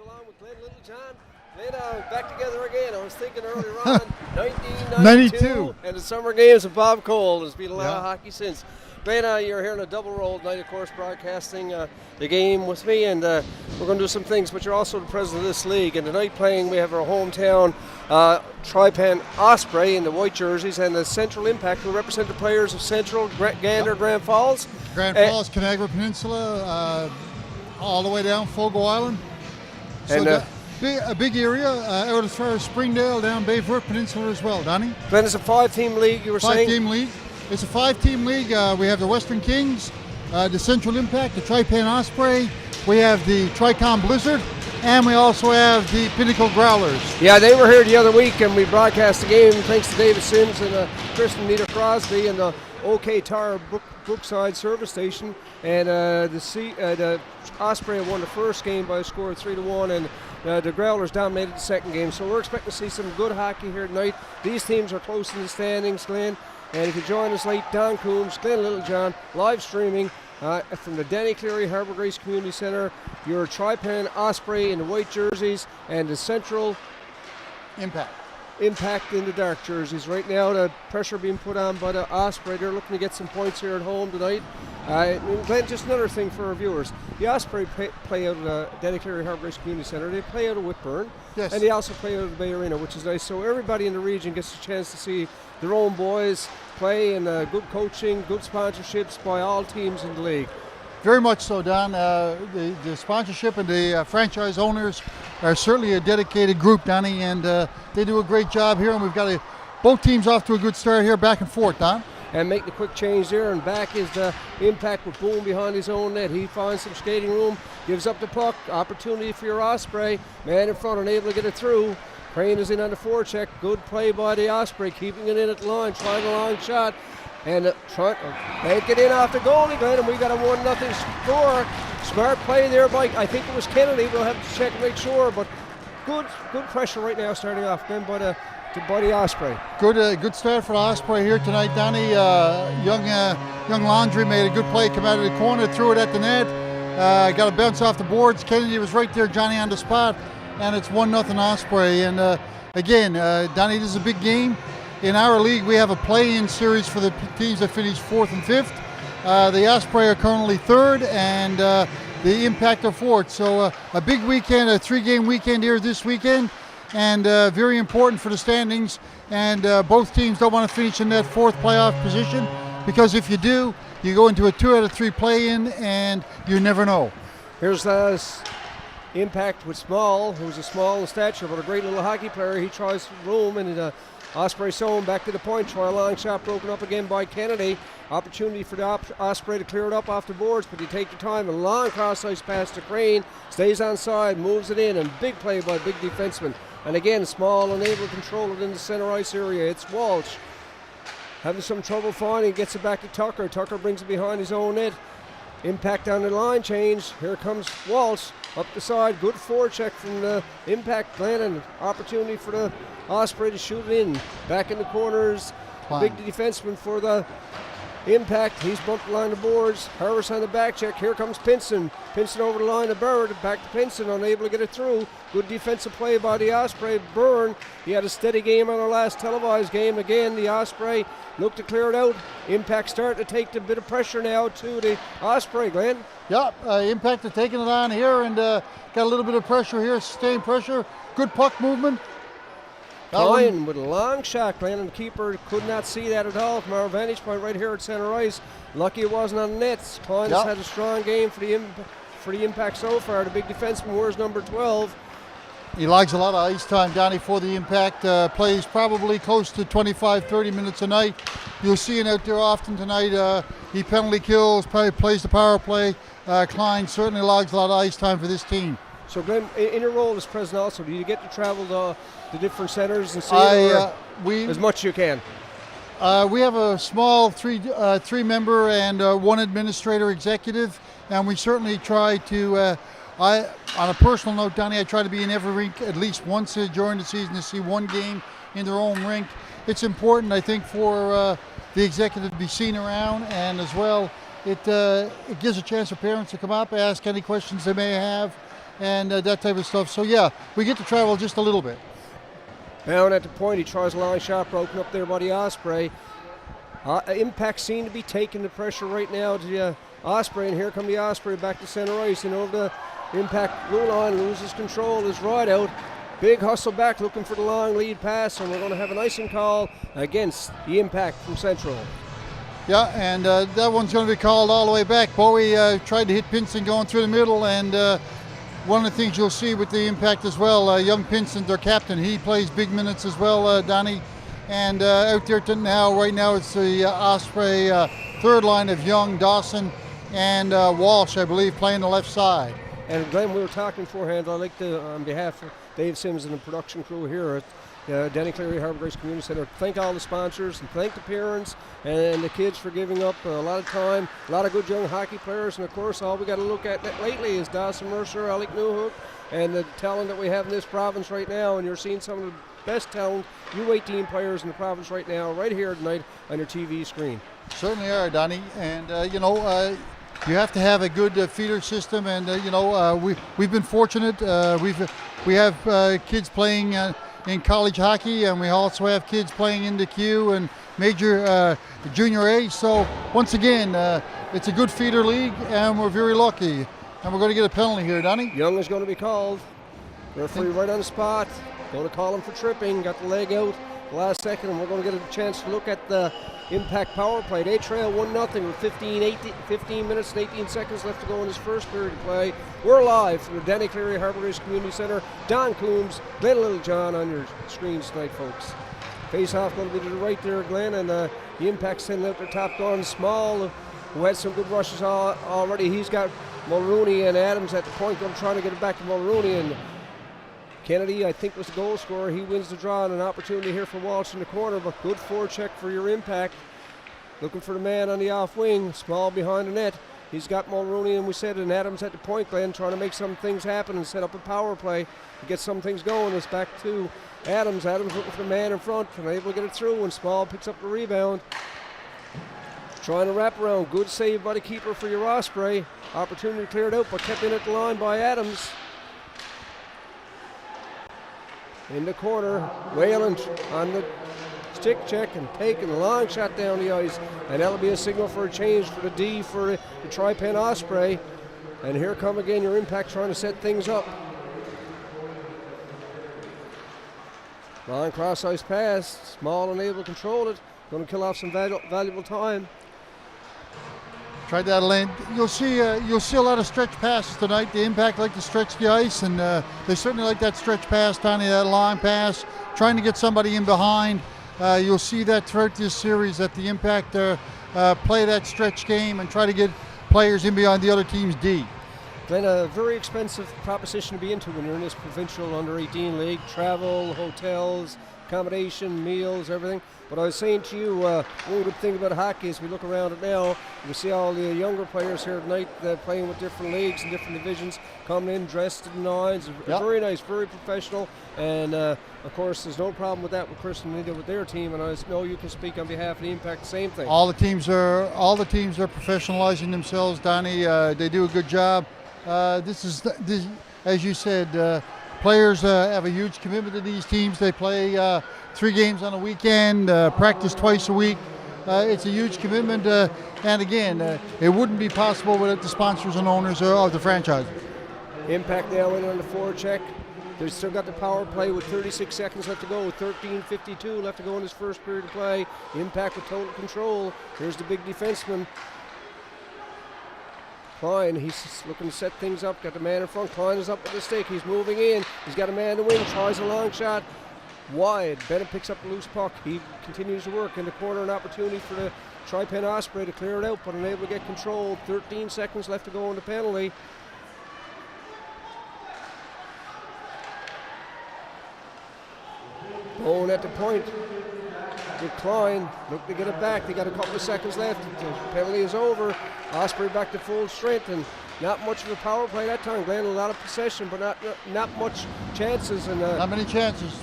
along with Glenn Littlejohn. Glenn, back together again. I was thinking earlier on, 1992, 92. and the Summer Games with Bob Cole. There's been a lot of hockey since. Glenn, you're here on a double role tonight, of course, broadcasting the game with me, and we're going to do some things, but you're also the president of this league, and tonight playing, we have our hometown Tripen Osprey in the white jerseys, and the Central Impact, who represent the players of Central, Gander, Grand Falls. Grand Falls, Canaveral Peninsula, all the way down Fogo Island. So a big area, out as far as Springdale, down Bayfort Peninsula as well, Donnie. Glenn, it's a 5-team league, you were saying? 5-team league. It's a 5-team league. We have the Western Kings, the Central Impact, the Tripen Osprey. We have the Tricon Blizzard, and we also have the Pinnacle Growlers. Yeah, they were here the other week, and we broadcast the game thanks to David Sims and Kristen Nita Crosby and the OK Tar Brookside service station. And the Osprey won the first game by a score of 3-1, and the Growlers dominated the second game. So we're expecting to see some good hockey here tonight. These teams are close in the standings, Glenn. And if you join us late, Don Coombs, Glenn Littlejohn, live streaming from the Danny Cleary Harbour Grace Community Centre, your Tripen Osprey in the white jerseys, and the Central Impact in the dark jerseys. Right now, the pressure being put on by the Osprey. They're looking to get some points here at home tonight. Glenn, just another thing for our viewers. The Osprey play out of the Danny Cleary Harbour Grace Community Centre. They play out of Whitburn. Yes. And they also play out of the Bay Arena, which is nice. So everybody in the region gets a chance to see their own boys play, and good coaching, good sponsorships by all teams in the league. Very much so, Don. The sponsorship and the franchise owners are certainly a dedicated group, Donnie, and they do a great job here. And we've got both teams off to a good start here, back and forth, Don. And make the quick change there, and back is the Impact with Boone behind his own net. He finds some skating room, gives up the puck, opportunity for your Osprey. Man in front, unable to get it through. Crane is in on the forecheck. Good play by the Osprey, keeping it in at the line, trying a long shot. And trying to make it in off the goalie, Glenn, and we got a 1-0 score. Smart play there by, I think it was Kennedy. We'll have to check and make sure, but good pressure right now starting off, Glenn, by the Osprey. Good start for the Osprey here tonight, Donnie. Young Laundry made a good play, come out of the corner, threw it at the net. Got a bounce off the boards. Kennedy was right there, Johnny on the spot, and it's 1-0 Osprey. And again, Donnie, this is a big game. In our league, we have a play-in series for the teams that finish 4th and 5th. The Osprey are currently 3rd, and the Impact are 4th. So a big weekend, a 3-game weekend here this weekend, and very important for the standings. And both teams don't want to finish in that 4th playoff position, because if you do, you go into a 2 out of 3 play-in, and you never know. Here's Impact with Small, who's a small in stature, but a great little hockey player. He tries room, and Osprey zone back to the point. Try a long shot broken up again by Kennedy. Opportunity for the Osprey to clear it up off the boards, but you take your time. A long cross-ice pass to Crane. Stays on side, moves it in, and big play by a big defenseman. And again, Small unable to control it in the center ice area. It's Walsh having some trouble finding. Gets it back to Tucker. Tucker brings it behind his own net. Impact on the line change. Here comes Walsh up the side. Good forecheck from the Impact, Glenn, and opportunity for the Osprey to shoot it in. Back in the corners. Big defenseman for the Impact. He's bumped the line of boards. Harris on the back check. Here comes Pinson. Pinson over the line of Bird. Back to Pinson, unable to get it through. Good defensive play by the Osprey. Byrne, he had a steady game on our last televised game. Again, the Osprey look to clear it out. Impact starting to take a bit of pressure now to the Osprey, Glenn. Yeah, Impact are taking it on here, and got a little bit of pressure here, sustained pressure. Good puck movement. Klein with a long shot, Glenn, and the keeper could not see that at all from our vantage point right here at center ice. Lucky it wasn't on the nets. Klein's had a strong game for the Impact so far. The big defenseman wears number 12. He logs a lot of ice time, Donnie, for the Impact. Plays probably close to 25-30 minutes a night. You'll see him out there often tonight. He penalty kills, plays the power play. Klein certainly logs a lot of ice time for this team. So, Glenn, in your role as president also, do you get to travel to the different centers and see as much as you can? We have a small three-member and one administrator executive, and we certainly try to, on a personal note, Donnie, I try to be in every rink at least once during the season to see one game in their own rink. It's important, I think, for the executive to be seen around, and as well, it gives a chance for parents to come up, ask any questions they may have, and that type of stuff. So yeah, we get to travel just a little bit. Down at the point, he tries a long shot, broken up there by the Osprey. Impact seem to be taking the pressure right now to the Osprey, and here come the Osprey back to center ice, and over the Impact blue line, loses control, is right out. Big hustle back, looking for the long lead pass, and we're going to have an icing call against the Impact from Central. Yeah, and that one's going to be called all the way back. Bowie tried to hit Pinson going through the middle, and one of the things you'll see with the Impact as well, young Pinson, their captain, he plays big minutes as well, Donnie. And out there right now it's the Osprey third line of Young, Dawson, and Walsh, I believe, playing the left side. And Glenn, we were talking beforehand. I'd like to, on behalf of Dave Sims and the production crew here at Denny Cleary Harbour Grace Community Centre, thank all the sponsors and thank the parents and the kids for giving up a lot of time, a lot of good young hockey players, and of course all we got to look at lately is Dawson Mercer, Alec Newhook, and the talent that we have in this province right now, and you're seeing some of the best talent U18 players in the province right now, right here tonight on your TV screen. Certainly are, Donnie, and you have to have a good feeder system, and we've been fortunate. We have kids playing in college hockey, and we also have kids playing in the Q and major junior A. So once again, it's a good feeder league, and we're very lucky. And we're going to get a penalty here, Donnie. Young is going to be called. Referee right on the spot. Going to call him for tripping. Got the leg out the last second, and we're going to get a chance to look at the Impact power play. They trail 1-0 with 15 minutes and 18 seconds left to go in this first period of play. We're live from the Denny Cleary Harbour Grace Community Centre. Don Coombs, Glenn Littlejohn on your screens tonight, folks. Face-off going to be to the right there, Glenn, and the Impact sending out their top gun, Small, who had some good rushes already. He's got Mulrooney and Adams at the point. I'm trying to get it back to Mulrooney, and Kennedy, I think, was the goal scorer. He wins the draw and an opportunity here for Walsh in the corner, but good forecheck for your Impact. Looking for the man on the off wing, Small behind the net. He's got Mulrooney, and we said, and Adams at the point, Glenn, trying to make some things happen and set up a power play to get some things going. It's back to Adams. Adams looking for the man in front and able to get it through, and Small picks up the rebound. Trying to wrap around. Good save by the keeper for your Osprey. Opportunity cleared out, but kept in at the line by Adams. In the corner, Whalen on the stick check and taking a long shot down the ice, and that'll be a signal for a change for the D for the Tripen Osprey. And here come again your Impact trying to set things up. Long cross ice pass, Small unable to control it, going to kill off some valuable time. Tried that lane. You'll see a lot of stretch passes tonight. The Impact like to stretch the ice, and they certainly like that stretch pass, Tony, that long pass, trying to get somebody in behind. You'll see that throughout this series that the Impact play that stretch game and try to get players in behind the other team's D. Glenn, a very expensive proposition to be into when you're in this provincial under-18 league. Travel, hotels, accommodation, meals, everything. But I was saying to you, one good thing about hockey is we look around it now, we see all the younger players here tonight playing with different leagues and different divisions, coming in dressed in nines. Yep. Very nice, very professional. And of course, there's no problem with that with Chris and Linda with their team. And I know you can speak on behalf of the Impact, same thing. All the teams are professionalizing themselves, Donnie. They do a good job. This, as you said, players have a huge commitment to these teams. They play 3 games on a weekend, practice twice a week. It's a huge commitment, and again, it wouldn't be possible without the sponsors and owners of the franchise. Impact now in on the forecheck. They've still got the power play with 36 seconds left to go, with 13:52 left to go in this first period of play. Impact with total control. Here's the big defenseman. Klein, he's looking to set things up, got the man in front. Klein is up with the stick, he's moving in. He's got a man to win, tries a long shot. Wide, Bennett picks up the loose puck. He continues to work in the corner, an opportunity for the Tripen Osprey to clear it out, but unable to get control. 13 seconds left to go in the penalty. Bone at the point. With Klein, look to get it back. They got a couple of seconds left. The penalty is over. Osprey back to full strength, and not much of a power play that time. Glenn, a lot of possession, but not much chances. And not many chances.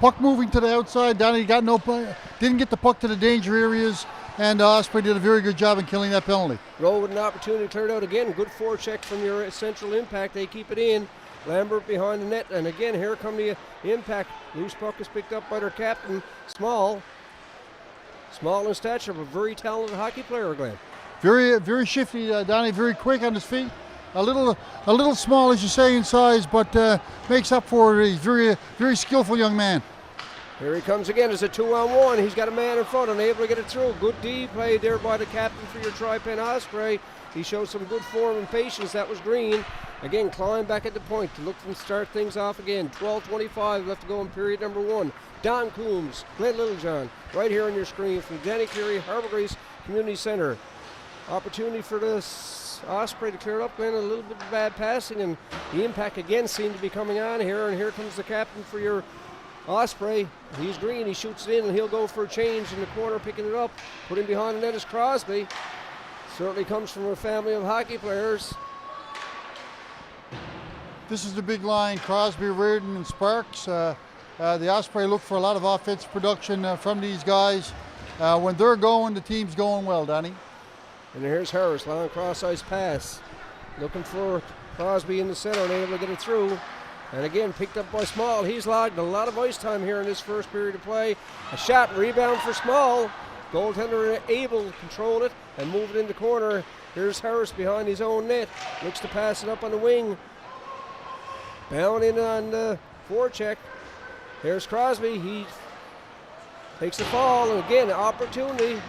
Puck moving to the outside. Donnie got no play. Didn't get the puck to the danger areas, and Osprey did a very good job in killing that penalty. Roll with an opportunity to clear it out again. Good forecheck from your Central Impact. They keep it in. Lambert behind the net, and again, here come the Impact. Loose puck is picked up by their captain, Small. Small in stature, but very talented hockey player, Glenn. Very, very shifty, Donnie. Very quick on his feet. A little small, as you say, in size, but makes up for it. He's very skillful young man. Here he comes again. It's a 2-on-1. He's got a man in front, unable to get it through. Good D played there by the captain for your Tripen Osprey. He showed some good form and patience. That was Green. Again, climb back at the point to look and start things off again. 12:25 left to go in period number 1. Don Coombs, Glenn Littlejohn, right here on your screen from Danny Cleary, Harbour Grace Community Center. Opportunity for this Osprey to clear it up, Glenn. A little bit of bad passing, and the Impact again seemed to be coming on here. And here comes the captain for your Osprey. He's Green. He shoots it in, and he'll go for a change in the corner, picking it up. Putting behind the net is Crosby. Certainly comes from a family of hockey players. This is the big line: Crosby, Reardon, and Sparks. The Osprey look for a lot of offensive production from these guys. When they're going, the team's going well, Donnie. And here's Harris, long cross-ice pass. Looking for Crosby in the center, unable to get it through. And again, picked up by Small. He's logged a lot of ice time here in this first period of play. A shot, rebound for Small. Goaltender able to control it and move it in the corner. Here's Harris behind his own net. Looks to pass it up on the wing. Bound in on the forecheck. Here's Crosby. He takes the fall, and again, opportunity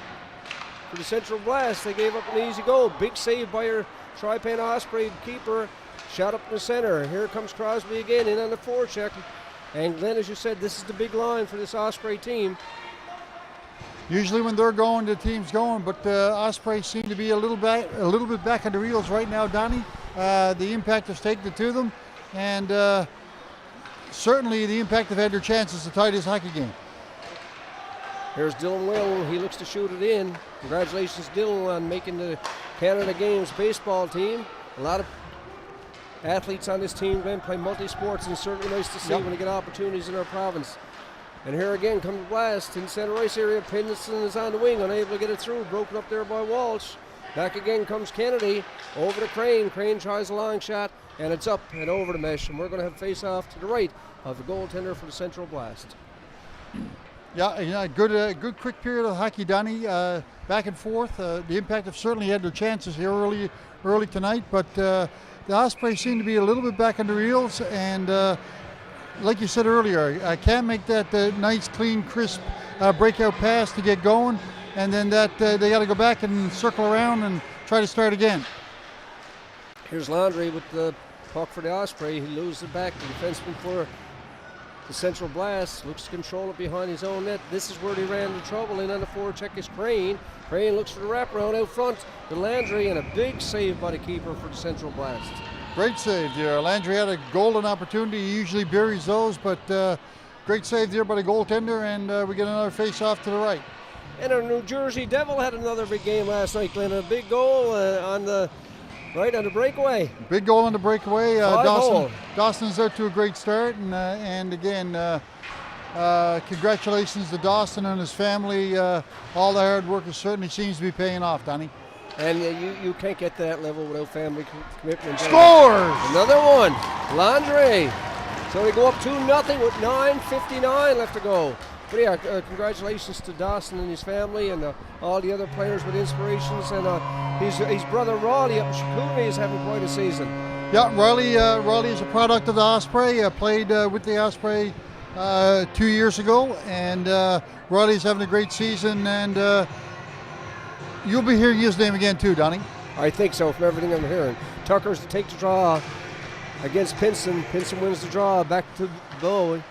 for the Central Blast. They gave up an easy goal. Big save by your Tripen Osprey keeper. Shot up in the center. Here comes Crosby again in on the forecheck. And Glenn, as you said, this is the big line for this Osprey team. Usually when they're going, the team's going, but Osprey seem to be a little bit back on the reels right now, Donnie. The Impact has taken it to them, and certainly the Impact have had their chances to tie this hockey game. Here's Dylan Will. He looks to shoot it in. Congratulations, Dylan, on making the Canada Games baseball team. A lot of athletes on this team, Glenn, play multi-sports, and it's certainly nice to see when they get opportunities in our province. And here again comes the Blast in center ice area. Pinson is on the wing, unable to get it through. Broken up there by Walsh. Back again comes Kennedy. Over to Crane. Crane tries a long shot, and it's up and over the mesh. And we're going to have face-off to the right of the goaltender for the Central Blast. Yeah, good quick period of hockey, Donnie. Back and forth. The Impact have certainly had their chances here early tonight, but the Osprey seem to be a little bit back on the reels, and like you said earlier, can't make that nice, clean, crisp breakout pass to get going, and then that they got to go back and circle around and try to start again. Here's Landry with the puck for the Osprey. He loses it back. The defenseman for the Central Blast looks to control it behind his own net. This is where he ran into trouble. In on the forecheck is Crane. Crane looks for the wraparound out front to Landry, and a big save by the keeper for the Central Blast. Great save there. Landry had a golden opportunity. He usually buries those, but great save there by the goaltender, and we get another face-off to the right. And our New Jersey Devil had another big game last night, Glenn. A big goal on the breakaway. Big goal on the breakaway. Dawson. Dawson's out to a great start, and again, congratulations to Dawson and his family. All the hard work certainly seems to be paying off, Donnie. And you can't get to that level without family commitment. Scores! Another one. Landry. So they go up 2-0 with 9:59 left to go. But yeah, congratulations to Dawson and his family, and all the other players with inspirations. And his brother Raleigh up in Shakuni is having quite a season. Yeah, Raleigh is a product of the Osprey. Played with the Osprey 2 years ago, and Raleigh's having a great season, and you'll be hearing his name again too, Donnie. I think so, from everything I'm hearing. Tucker's to take the draw against Pinson. Pinson wins the draw, back to Bowie.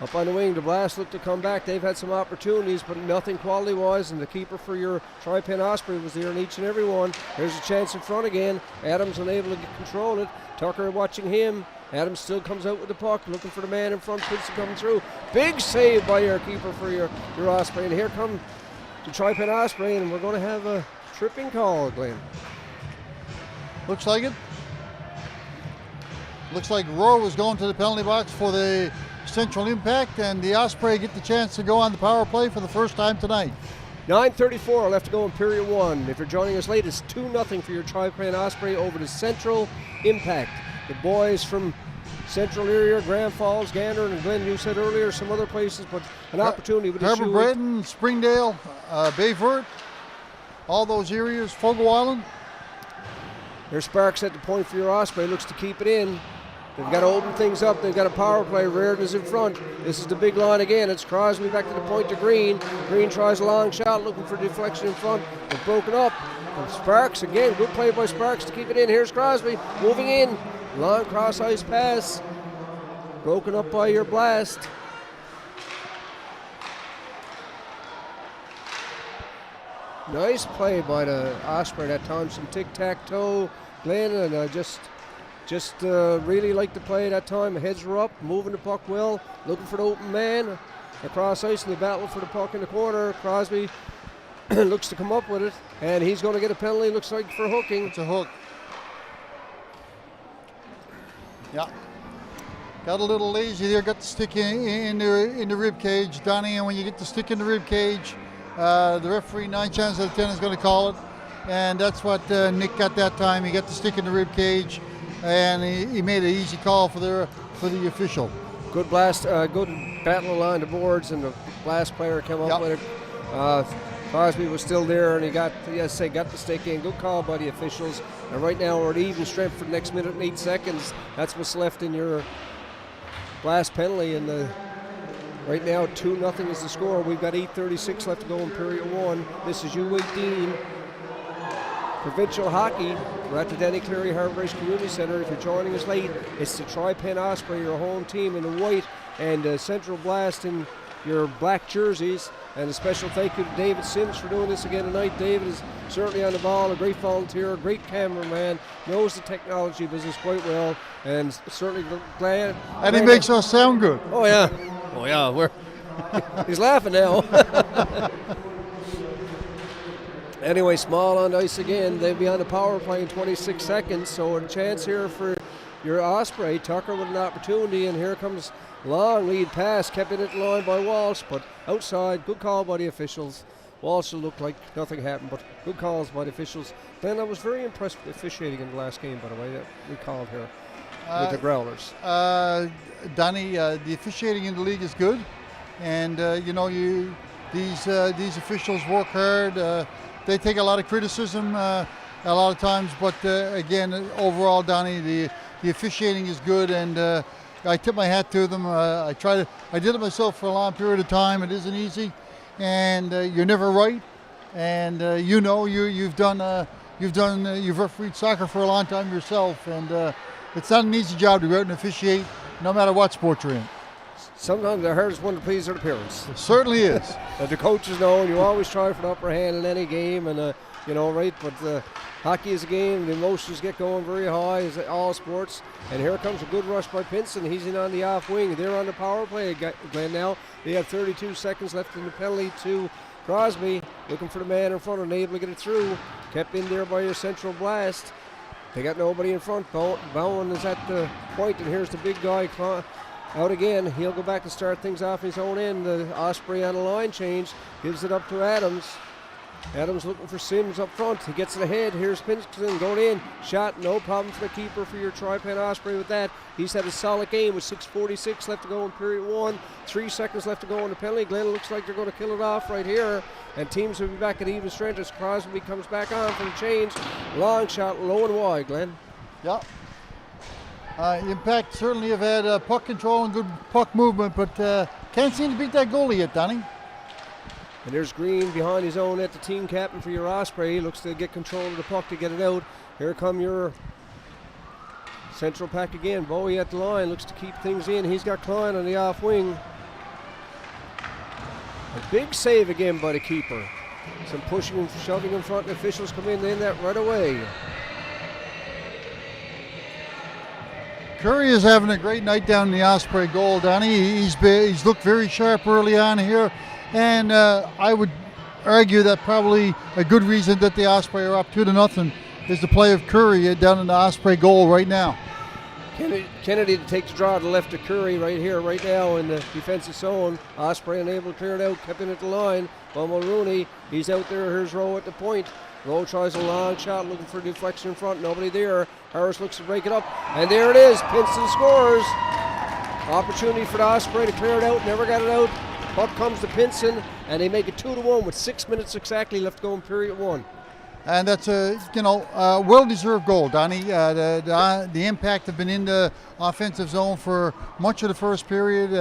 Up on the wing, the Blast look to come back. They've had some opportunities, but nothing quality-wise, and the keeper for your Tripen Osprey was there in each and every one. There's a chance in front again. Adams unable to control it. Tucker watching him. Adams still comes out with the puck, looking for the man in front. Pinson coming through. Big save by your keeper for your Osprey, and here come the Tripen Osprey, and we're going to have a tripping call, Glenn. Looks like it. Looks like Rohr was going to the penalty box for the Central Impact, and the Osprey get the chance to go on the power play for the first time tonight. 9:34 left to go in period 1. If you're joining us late, it's 2-0 for your Tripen Osprey over the Central Impact. the boys from Central area, Grand Falls, Gander, and Glen, you said earlier, some other places, but an opportunity with this Harbour Breton, Springdale, Bayford, all those areas, Fogo Island. There's Sparks at the point for your Osprey, looks to keep it in. They've got to open things up. They've got a power play. Reardon's in front. This is the big line again. It's Crosby back to the point to Green. Green tries a long shot, looking for deflection in front. They've broken up. And Sparks, again, good play by Sparks to keep it in. Here's Crosby moving in. Long cross ice pass. Broken up by your Blast. Nice play by the Osprey that time. Some tic-tac-toe. Glenn and just really like to play that time. Heads were up, moving the puck well, looking for the open man. Across ice in the battle for the puck in the corner. Crosby looks to come up with it, and he's going to get a penalty, looks like, for hooking. It's a hook. Yeah. Got a little lazy there, got the stick in the rib cage, Donnie, and when you get the stick in the rib cage, the referee 9 chances out of 10 is going to call it, and that's what Nick got that time. He got the stick in the rib cage, and he made an easy call for the official. Good Blast, good battle along the boards, and the Blast player came up with it. Crosby was still there, and he got the stick in. Good call by the officials. And right now we're at even strength for the next minute and 8 seconds. That's what's left in your Blast penalty, and right now 2-0 is the score. We've got 8:36 left to go in period 1. This is U18 Provincial Hockey. We're at the Denny Cleary Harbour Bridge Community Centre. If you're joining us late, it's the Tripen Osprey, your home team, in the white, and Central Blast in your black jerseys. And a special thank you to David Sims for doing this again tonight. David is certainly on the ball, a great volunteer, a great cameraman, knows the technology business quite well, and certainly glad. And he makes us sound good. Oh yeah, we're he's laughing now. Anyway, Small on ice again. They'll be on the power play in 26 seconds, so a chance here for your Osprey. Tucker with an opportunity, and here comes long lead pass, kept in at the line by Walsh, but outside. Good call by the officials. Walsh looked like nothing happened, but good calls by the officials. Then I was very impressed with officiating in the last game, by the way, that we called here with the Growlers. Donnie, the officiating in the league is good, and these officials work hard. They take a lot of criticism a lot of times, but again, overall, Donnie, the officiating is good, and I tip my hat to them. I did it myself for a long period of time. It isn't easy, and you're never right. And you've refereed soccer for a long time yourself, and it's not an easy job to go out and officiate, no matter what sport you're in. Sometimes the hardest one to please are the parents. It certainly is. The coaches know, and you always try for the upper hand in any game, and right. But hockey is a game. The emotions get going very high, as all sports. And here comes a good rush by Pinson. He's in on the off wing. They're on the power play, Glenn. Now they have 32 seconds left in the penalty to Crosby, looking for the man in front, and able to get it through. Kept in there by your Central Blast. They got nobody in front. Bowen is at the point, and here's the big guy out again. He'll go back and start things off his own end. The Osprey on a line change, gives it up to Adams. Adams looking for Sims up front. He gets it ahead. Here's Pinson going in. Shot, no problem for the keeper for your Tripen Osprey with that. He's had a solid game with 6:46 left to go in period 1. 3 seconds left to go in the penalty. Glenn looks like they're going to kill it off right here. And teams will be back at even strength as Crosby comes back on for the change. Long shot, low and wide, Glenn. Yeah. Impact certainly have had puck control and good puck movement, but can't seem to beat that goalie yet, Donnie. And there's Green behind his own net, the team captain for your Osprey. He looks to get control of the puck to get it out. Here come your Central pack again. Bowie at the line, looks to keep things in. He's got Klein on the off wing. A big save again by the keeper. Some pushing and shoving in front. The officials come in that right away. Curry is having a great night down in the Osprey goal, Donnie. He's looked very sharp early on here, and I would argue that probably a good reason that the Osprey are up 2-0 is the play of Curry down in the Osprey goal right now. Kennedy to take the draw to the left of Curry right here, right now in the defensive zone. Osprey unable to clear it out, kept in at the line. Mulrooney, he's out there. Here's Rowe at the point. Rowe tries a long shot, looking for a deflection in front. Nobody there. Harris looks to break it up. And there it is. Pinson scores. Opportunity for the Osprey to clear it out. Never got it out. Puck comes to Pinson, and they make it 2-1 with 6 minutes exactly left to go in period one. And that's a well-deserved goal, Donnie. The Impact have been in the offensive zone for much of the first period.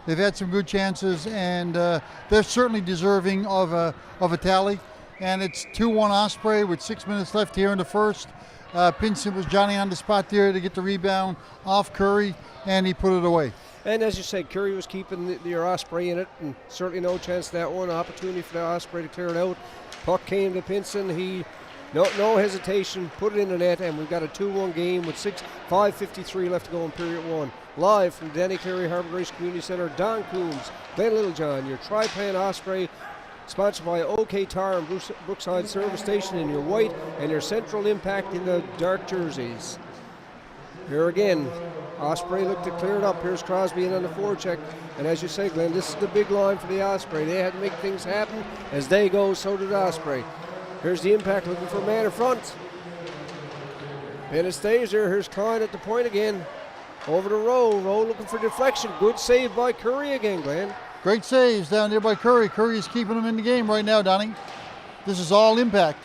They've had some good chances, and they're certainly deserving of a tally. And it's 2-1 Osprey with 6 minutes left here in the first. Pinson was Johnny on the spot there to get the rebound off Curry, and he put it away. And as you said, Curry was keeping your Osprey in it, and certainly no chance that one. Opportunity for the Osprey to clear it out. Puck came to Pinson. He, no hesitation, put it in the net, and we've got a 2-1 game with 5:53 left to go in period one. Live from Danny Cleary Harbour Grace Community Centre, Don Coombs, Glenn Littlejohn, your Tripen Osprey, sponsored by OK Tire and Brookside Service Station in your white and your Central Impact in the dark jerseys. Here again, Osprey looked to clear it up. Here's Crosby in on the forecheck. And as you say, Glenn, this is the big line for the Osprey. They had to make things happen. As they go, so did Osprey. Here's the Impact looking for a man in front. Bennett stays there. Here's Klein at the point again. Over to Rowe. Rowe looking for deflection. Good save by Curry again, Glenn. Great saves down there by Curry. Curry is keeping them in the game right now, Donnie. This is all Impact.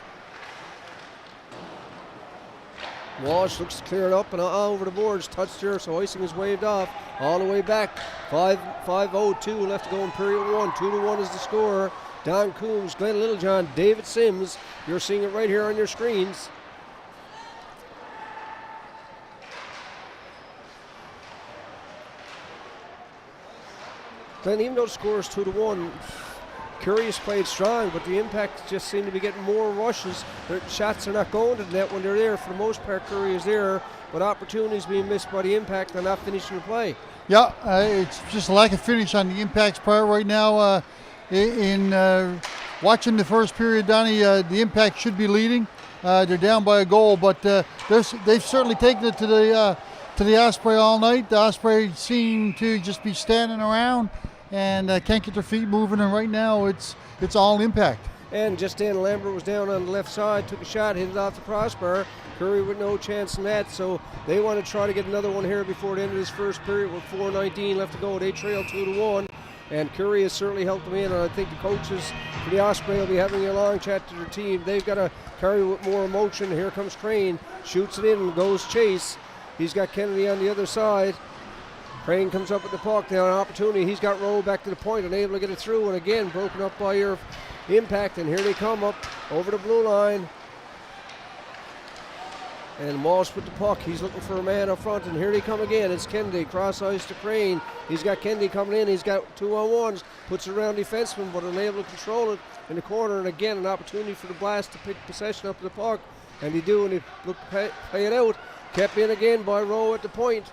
Walsh looks to clear it up and over the boards. Touched here, so icing is waved off. All the way back. 5:02 left to go in period one. 2-1 is the score. Don Coombs, Glenn Littlejohn, David Sims. You're seeing it right here on your screens. Glenn, even though the score is 2-1, Curry has played strong, but the Impact just seem to be getting more rushes. Their shots are not going to the net when they're there. For the most part, Curry is there, but opportunities being missed by the Impact. They're not finishing the play. Yeah, it's just a lack of finish on the Impact's part right now. In watching the first period, Donnie, the Impact should be leading. They're down by a goal, but they've certainly taken it to the Osprey all night. The Osprey seem to just be standing around and can't get their feet moving, and right now it's all Impact. And just then, Lambert was down on the left side, took a shot, hit it off the crossbar. Curry with no chance in that, so they want to try to get another one here before the end of this first period with 4:19 left to go. They trail 2-1, and Curry has certainly helped them in, and I think the coaches for the Osprey will be having a long chat to their team. They've got to carry with more emotion. Here comes Crane, shoots it in and goes chase. He's got Kennedy on the other side. Crane comes up with the puck, now an opportunity. He's got Rowe back to the point, unable to get it through, and again broken up by your Impact, and here they come up over the blue line. And Walsh with the puck. He's looking for a man up front, and here they come again. It's Kennedy, cross ice to Crane. He's got Kennedy coming in. He's got 2-on-1s, puts it around defenseman, but unable to control it in the corner. And again, an opportunity for the Blast to pick possession up the puck, and they do, and they look to play it out. Kept in again by Rowe at the point.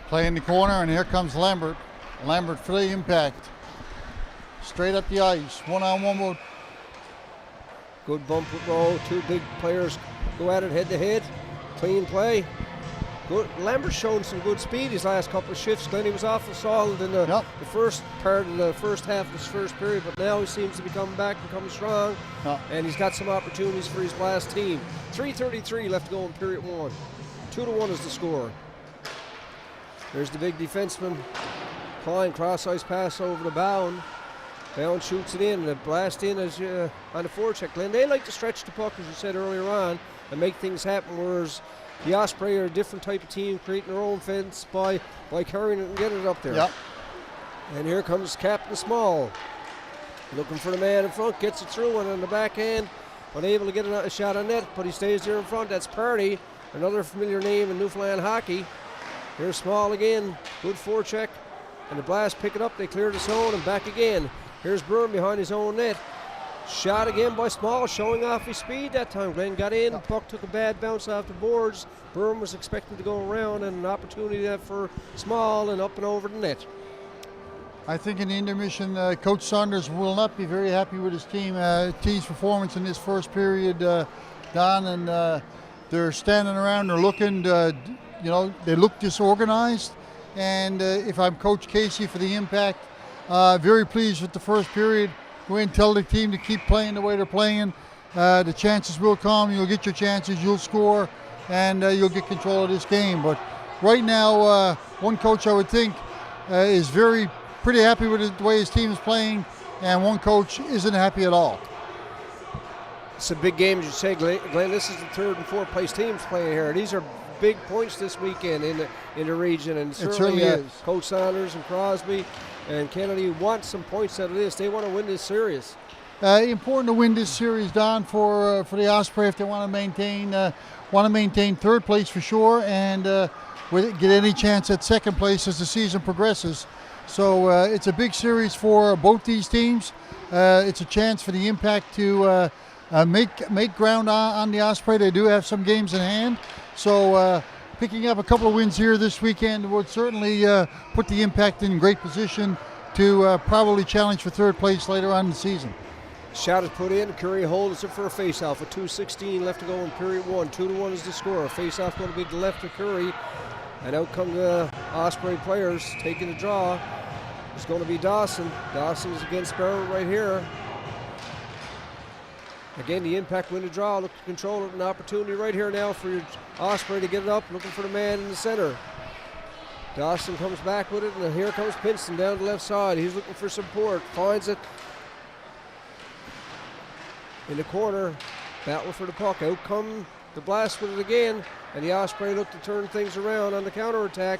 Play in the corner, and here comes Lambert. Lambert for the Impact. Straight up the ice, one-on-one mode. Good bump with Rowe. Two big players go at it head-to-head. Clean play. Good. Lambert's shown some good speed his last couple of shifts. Then he was awful solid in the first part of the first half of this first period, but now he seems to be coming back and coming strong, and he's got some opportunities for his last team. 3:33 left to go in period one. 2-1 is the score. There's the big defenseman. Klein, cross-ice pass over the Bound. Bound shoots it in. The Blast in as on the forecheck. Glenn, they like to stretch the puck, as you said earlier on, and make things happen, whereas the Osprey are a different type of team, creating their own fence by carrying it and getting it up there. Yep. And here comes Captain Small. Looking for the man in front, gets it through, and on the backhand, unable to get a shot on net, but he stays there in front. That's Party, another familiar name in Newfoundland hockey. Here's Small again, good forecheck, and the Blast pick it up. They clear the zone and back again. Here's Byrne behind his own net. Shot again by Small, showing off his speed that time. Glenn got in, puck took a bad bounce off the boards. Byrne was expecting to go around, and an opportunity there for Small and up and over the net. I think in the intermission, Coach Saunders will not be very happy with his team's performance in this first period, Don, and they're standing around, they're looking, they look disorganized, and if I'm Coach Casey for the Impact, Very pleased with the first period. Go ahead and tell the team to keep playing the way they're playing. The chances will come. You'll get your chances. You'll score, and you'll get control of this game. But right now, one coach I would think is pretty happy with the way his team is playing, and one coach isn't happy at all. It's a big game, as you say, Glenn. This is the third and fourth place teams playing here. These are big points this weekend in the region, and certainly is. Coach Saunders and Crosby and Kennedy want some points out of this. They want to win this series. Important to win this series, Don, for the Osprey if they want to maintain third place for sure, and get any chance at second place as the season progresses. So it's a big series for both these teams. It's a chance for the Impact to make ground on the Osprey. They do have some games in hand, so picking up a couple of wins here this weekend would certainly put the Impact in great position to probably challenge for third place later on in the season. Shot is put in. Curry holds it for a face-off with 2:16 left to go in period one. 2-1 is the score. Face-off going to be to the left of Curry, and out come the Osprey players taking the draw. It's going to be Dawson. Dawson is against Sparrow right here. Again, the Impact win the draw. Look to control it. An opportunity right here now for your Osprey to get it up. Looking for the man in the center. Dawson comes back with it, and here comes Pinson down the left side. He's looking for support. Finds it in the corner. Battle for the puck. Out come the Blast with it again, and the Osprey look to turn things around on the counterattack.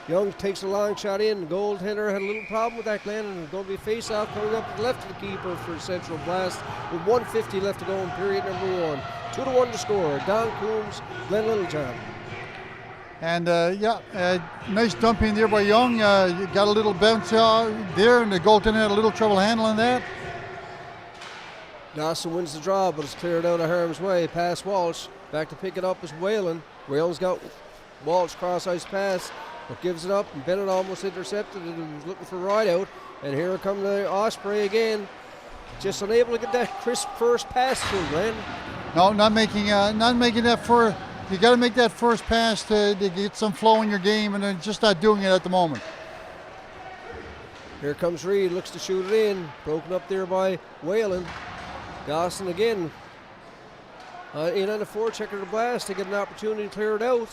Young takes a long shot in. The goaltender had a little problem with that, Glenn, and it's going to be face-off coming up to the left of the keeper for Central Blast with 1:50 left to go in period number one. 2-1 to score. Don Coombs, Glenn Littlejohn. And nice dumping there by Young. You got a little bounce there, and the goaltender had a little trouble handling that. Dawson wins the draw, but it's cleared out of harm's way. Pass Walsh. Back to pick it up is Whalen. Whalen's got Walsh cross-ice pass, but gives it up, and Bennett almost intercepted it and was looking for Rideout. And here come the Osprey again. Just unable to get that crisp first pass through, Glenn. No, not making that first. You got to make that first pass to get some flow in your game, and they're just not doing it at the moment. Here comes Reed, looks to shoot it in. Broken up there by Whalen. Dawson again in on the forechecker to Blast to get an opportunity to clear it out.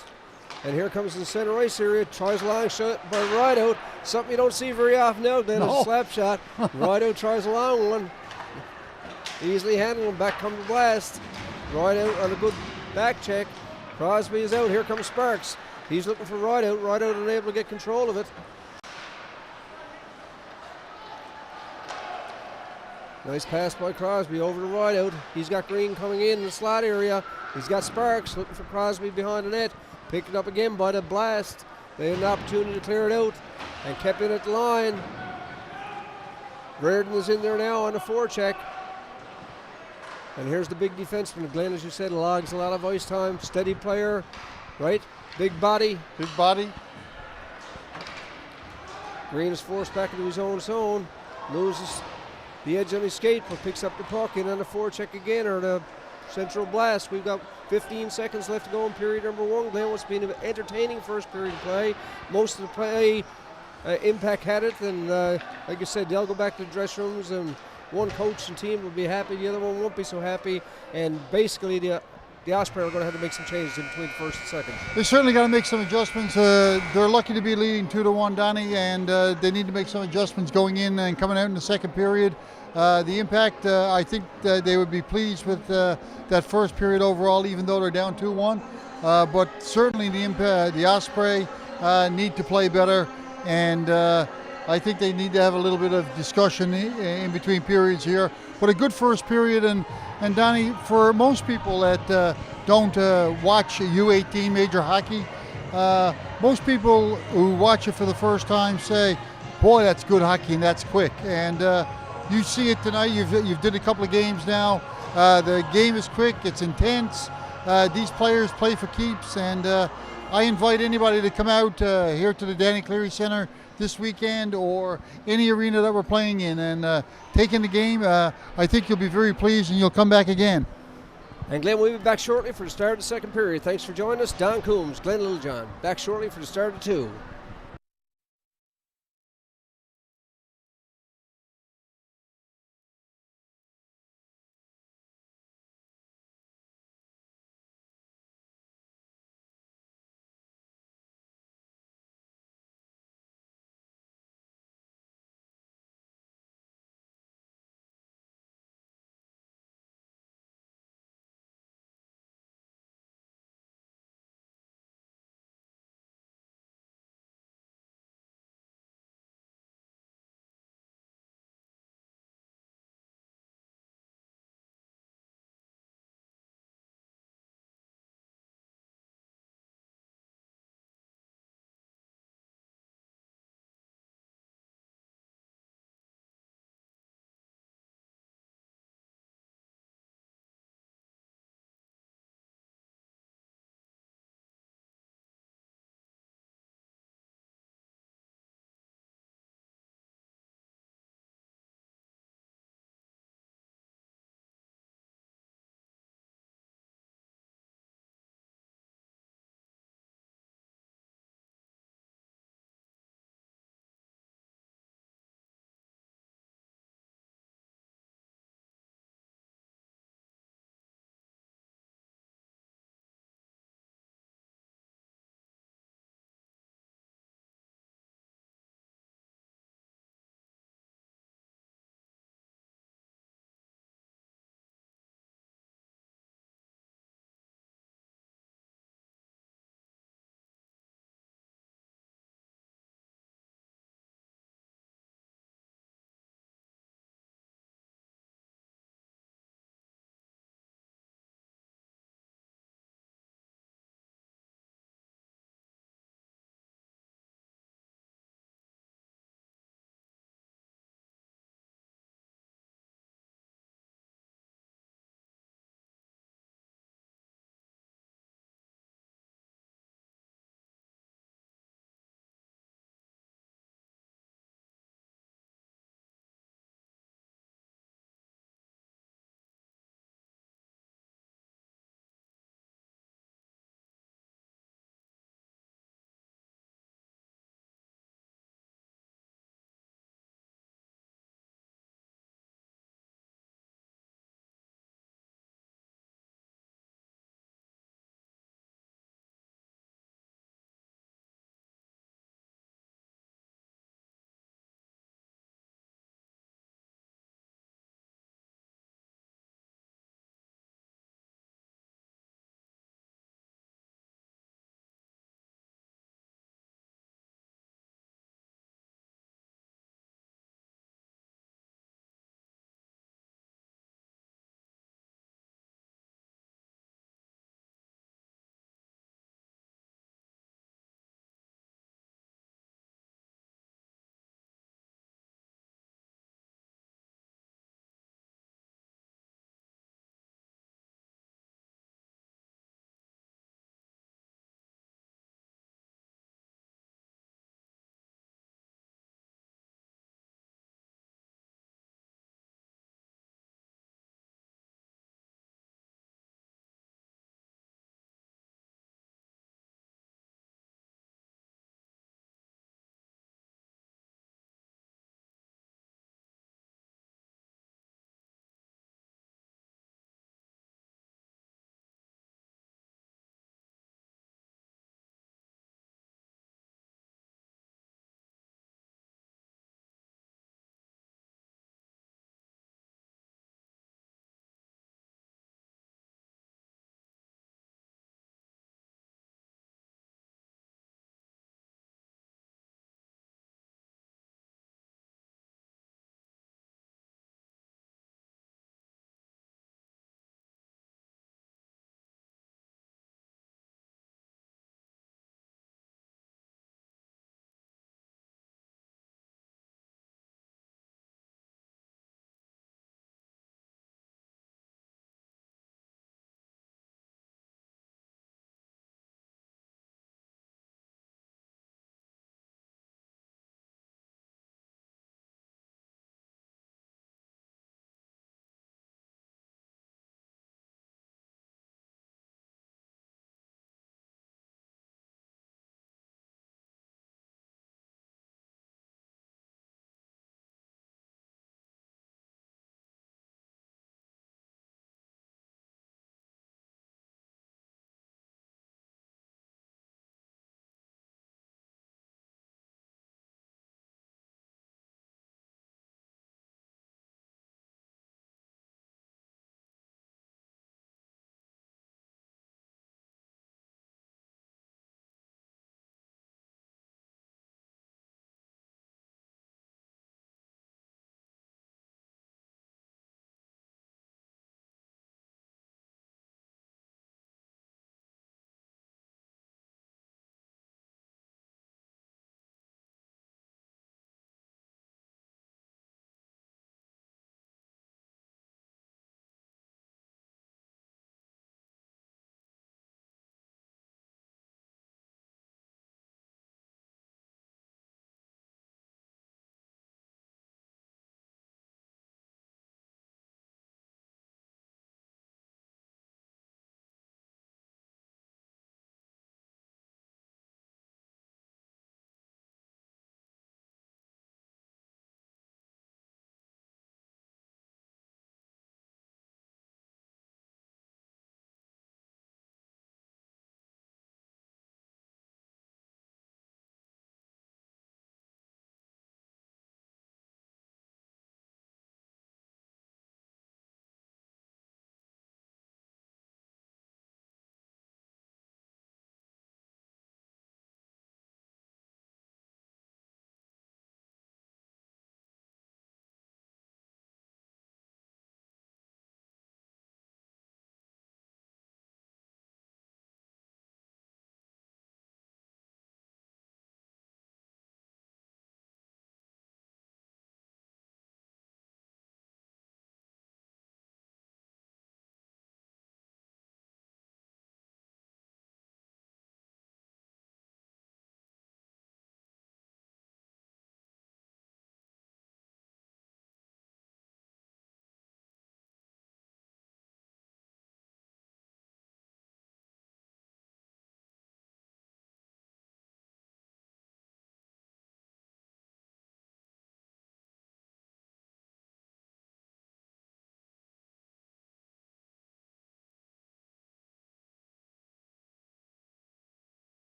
And here comes the center ice area. Tries a long shot by Rideout. Something you don't see very often now, Glenn, is a slap shot. Rideout tries a long one. Easily handled. Back comes the Blast. Rideout on a good back check. Crosby is out. Here comes Sparks. He's looking for Rideout. Rideout unable to get control of it. Nice pass by Crosby over to Rideout. He's got Green coming in the slot area. He's got Sparks looking for Crosby behind the net. Picked it up again by the Blast. They had an opportunity to clear it out and kept it at the line. Reardon is in there now on the forecheck. And here's the big defenseman. Glenn, as you said, logs a lot of ice time. Steady player, right? Big body. Big body. Green is forced back into his own zone. Loses the edge on his skate, but picks up the puck in on the forecheck again, or the Central Blast. We've got 15 seconds left to go in period number one. Glenn, what's been an entertaining first period play. Most of the play, Impact had it, and like I said, they'll go back to the dressing rooms, and one coach and team will be happy, the other one won't be so happy, and basically the Osprey are going to have to make some changes in between first and second. They certainly got to make some adjustments. They're lucky to be leading 2-1, Donnie, and they need to make some adjustments going in and coming out in the second period. The Impact, I think they would be pleased with that first period overall, even though they're down 2-1. But certainly the Osprey need to play better, and I think they need to have a little bit of discussion in between periods here. But a good first period, and Donnie, for most people that don't watch U18 major hockey, most people who watch it for the first time say, boy, that's good hockey and that's quick. And you see it tonight. You've did a couple of games now. The game is quick. It's intense. These players play for keeps, and I invite anybody to come out here to the Danny Cleary Center this weekend or any arena that we're playing in and take in the game. I think you'll be very pleased and you'll come back again. And Glenn, we'll be back shortly for the start of the second period. Thanks for joining us. Don Coombs, Glenn Littlejohn. Back shortly for the start of two.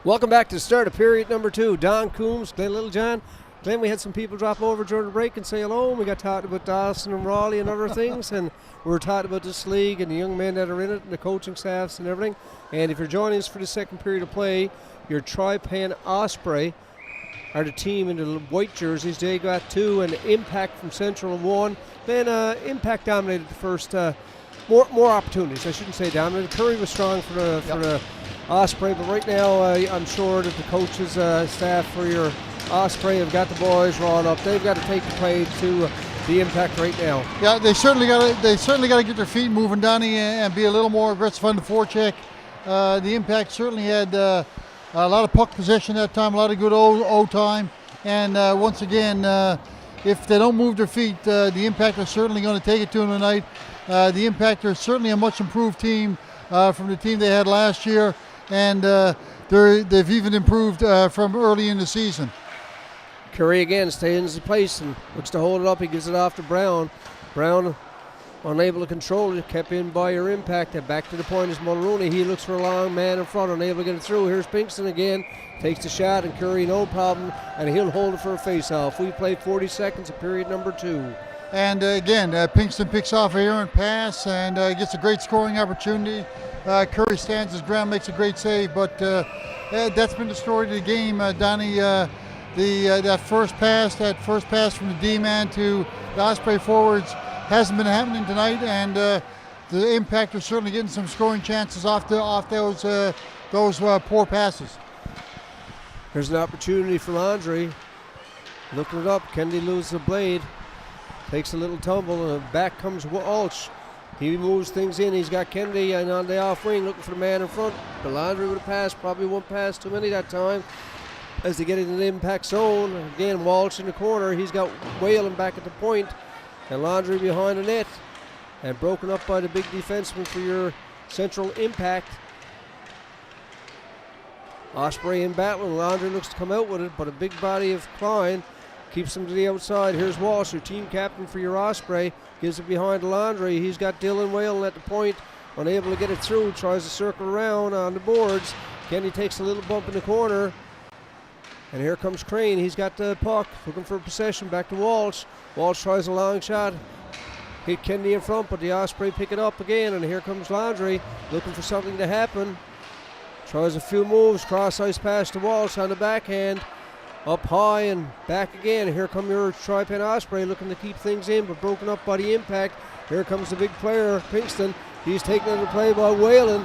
Welcome back to the start of period number 2. Don Coombs, Glenn Littlejohn. Glenn, we had some people drop over during the break and say hello. And we got talking about Dawson and Raleigh and other things. And we were talking about this league and the young men that are in it and the coaching staffs and everything. And if you're joining us for the second period of play, your Tripen Osprey are the team in the white jerseys. They got 2 and Impact from Central and 1. Then Impact dominated the first. More opportunities. I shouldn't say dominated. Curry was strong for the Osprey, but right now I'm sure that the coaches, staff for your Osprey have got the boys rolling up. They've got to take the play to the Impact right now. Yeah, they certainly got to get their feet moving, Donnie, and be a little more aggressive on the forecheck. The Impact certainly had a lot of puck possession that time, a lot of good O time, and once again, if they don't move their feet, the Impact are certainly going to take it to them tonight. The Impact are certainly a much improved team from the team they had last year, and they've even improved from early in the season. Curry again stays in his place and looks to hold it up. He gives it off to Brown. Brown unable to control it, kept in by your Impact. And back to the point is Mulrooney. He looks for a long man in front, unable to get it through. Here's Pinkston again. Takes the shot, and Curry no problem, and he'll hold it for a face-off. We play 40 seconds of period number 2. And again, Pinkston picks off a errant pass and gets a great scoring opportunity. Curry stands his ground, makes a great save, but that's been the story of the game, Donnie. That first pass from the D-man to the Osprey forwards hasn't been happening tonight, and the Impact are certainly getting some scoring chances off those poor passes. There's an opportunity for Andre. Looking it up, Kennedy loses the blade. Takes a little tumble, and back comes Walsh. He moves things in. He's got Kennedy and on the off wing looking for the man in front. But Landry with a pass, probably one pass too many that time. As they get into the Impact zone, again Walsh in the corner. He's got Whalen back at the point, and Landry behind the net. And broken up by the big defenseman for your Central Impact. Osprey in battle, and Landry looks to come out with it, but a big body of Klein keeps him to the outside. Here's Walsh, your team captain for your Osprey. Gives it behind to Landry. He's got Dylan Whalen at the point. Unable to get it through. Tries to circle around on the boards. Kenny takes a little bump in the corner. And here comes Crane. He's got the puck. Looking for possession. Back to Walsh. Walsh tries a long shot. Hit Kennedy in front, but the Osprey pick it up again. And here comes Landry. Looking for something to happen. Tries a few moves. Cross ice pass to Walsh on the backhand. Up high and back again. Here come your Tripen Osprey looking to keep things in, but broken up by the Impact. Here comes the big player, Pinkston. He's taken into play by Whalen.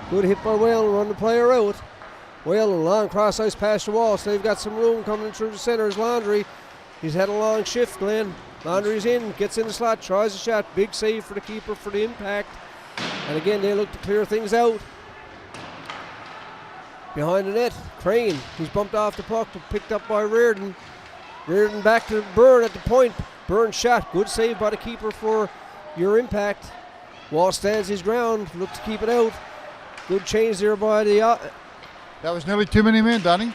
Good hit by Whalen, run the player out. Whalen, long cross ice pass to Walsh. They've got some room coming in through the center is Landry. He's had a long shift, Glenn. Landry's in, gets in the slot, tries a shot. Big save for the keeper for the Impact. And again, they look to clear things out. Behind the net, Crane. He's bumped off the puck, but picked up by Reardon. Reardon back to Byrne at the point. Byrne shot. Good save by the keeper for your Impact. Wall stands his ground. Look to keep it out. Good change there by the... That was nearly too many men, Donnie.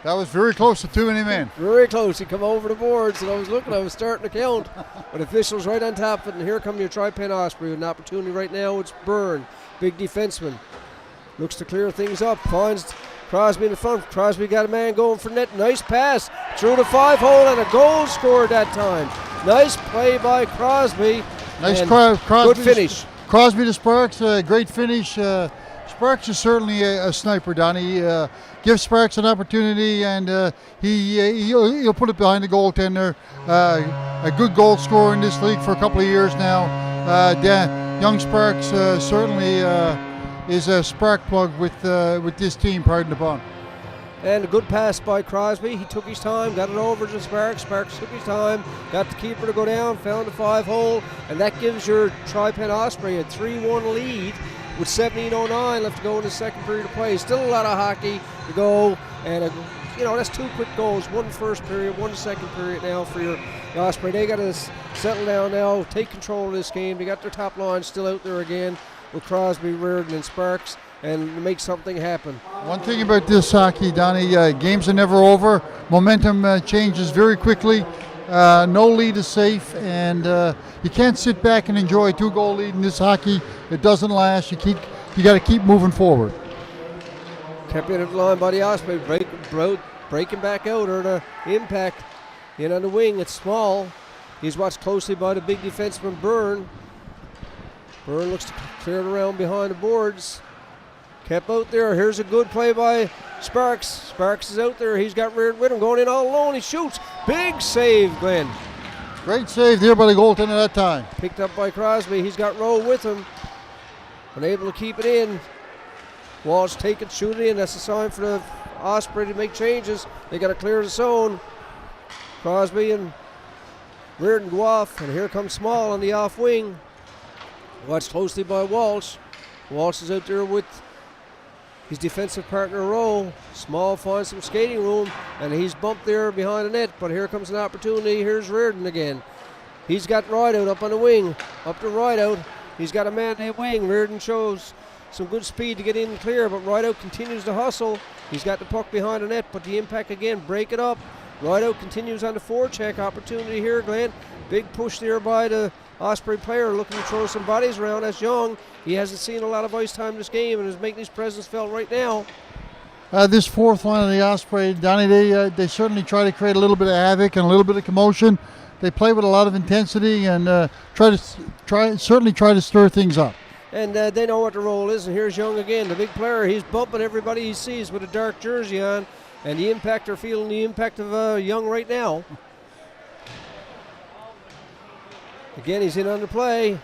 That was very close to too many men. Very close. He come over the boards, and I was looking. I was starting to count. But officials right on top of it, and here come your Tripen Osprey with an opportunity right now. It's Byrne, big defenseman. Looks to clear things up. Finds Crosby in the front. Crosby got a man going for net. Nice pass through the 5-hole, and a goal scored that time. Nice play by Crosby. Nice Crosby. Good finish. Crosby to Sparks. Great finish. Sparks is certainly a sniper, Donnie. Give Sparks an opportunity, and he'll put it behind the goaltender. A good goal scorer in this league for a couple of years now. Young Sparks certainly is a spark plug with this team, pardon the pun. And a good pass by Crosby. He took his time, got it over to Sparks. Sparks took his time, got the keeper to go down, found the 5-hole, and that gives your Tripen Osprey a 3-1 lead with 17:09 left to go in the second period of play. Still a lot of hockey to go, and that's 2 quick goals. One first period, one second period now for your Osprey. They got to settle down now, take control of this game. They got their top line still out there again with Crosby, Reardon, and Sparks, and make something happen. One thing about this hockey, Donnie, games are never over. Momentum changes very quickly. No lead is safe, and you can't sit back and enjoy a 2-goal lead in this hockey. It doesn't last. You got to keep moving forward. Kept in at the line by the Osprey. Breaking back out, or the Impact in on the wing. It's Small. He's watched closely by the big defenseman Byrne. Byrne looks to clear it around behind the boards. Kept out there. Here's a good play by Sparks. Sparks is out there. He's got Reardon with him. Going in all alone. He shoots. Big save, Glenn. Great save there by the goaltender that time. Picked up by Crosby. He's got Rowe with him. Unable to keep it in. Walsh take it, shoot it in. That's a sign for the Osprey to make changes. They got to clear the zone. Crosby and Reardon go off. And here comes Small on the off wing. Watched closely by Walsh. Walsh is out there with his defensive partner Rowe. Small finds some skating room, and he's bumped there behind the net, but here comes an opportunity. Here's Reardon again. He's got Rideout up on the wing. Up to Rideout. He's got a man in the wing. Reardon shows some good speed to get in and clear, but Rideout continues to hustle. He's got the puck behind the net, but the Impact again break it up. Rideout continues on the forecheck. Opportunity here, Glenn. Big push there by the Osprey player looking to throw some bodies around. That's Young. He hasn't seen a lot of ice time this game and is making his presence felt right now. This fourth line of the Osprey, Donnie, they certainly try to create a little bit of havoc and a little bit of commotion. They play with a lot of intensity and certainly try to stir things up. And they know what the role is. And here's Young again, the big player. He's bumping everybody he sees with a dark jersey on. And the Impact are feeling the impact of Young right now. Again, he's in on the play.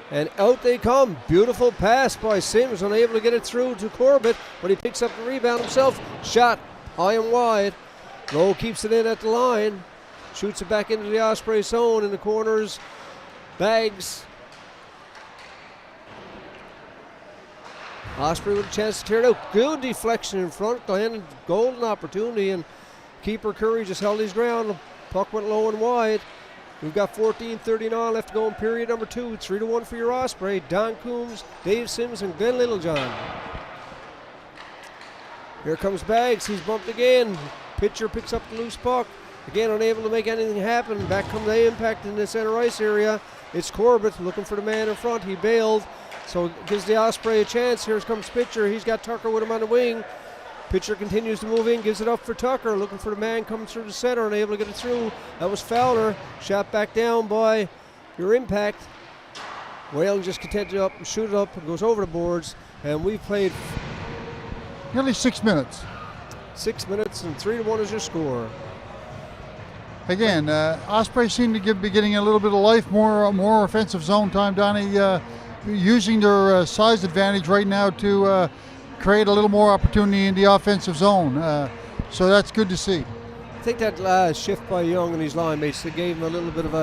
And out they come. Beautiful pass by Sims, unable to get it through to Corbett, but he picks up the rebound himself. Shot high and wide. Lowe keeps it in at the line. Shoots it back into the Osprey zone in the corners. Bags. Osprey with a chance to tear it out. Good deflection in front. Glenn, golden opportunity, and keeper Curry just held his ground. Puck went low and wide. We've got 14:39 left to go in period number 2. 3-1 for your Osprey. Don Coombs, Dave Sims, and Glenn Littlejohn. Here comes Bags. He's bumped again. Pitcher picks up the loose puck. Again, unable to make anything happen. Back come the Impact in the center ice area. It's Corbett looking for the man in front. He bailed, so it gives the Osprey a chance. Here comes Pitcher. He's got Tucker with him on the wing. Pitcher continues to move in, gives it up for Tucker, looking for the man coming through the center, unable to get it through. That was Fowler. Shot back down by your Impact. Whalen just content to up and shoot it up and goes over the boards. And we've played nearly 6 minutes. 6 minutes, and 3-1 is your score. Again, Osprey seem to be getting a little bit of life, more offensive zone time, Donnie, using their size advantage right now to create a little more opportunity in the offensive zone. So that's good to see. I think that shift by Young and his line mates gave him a little bit of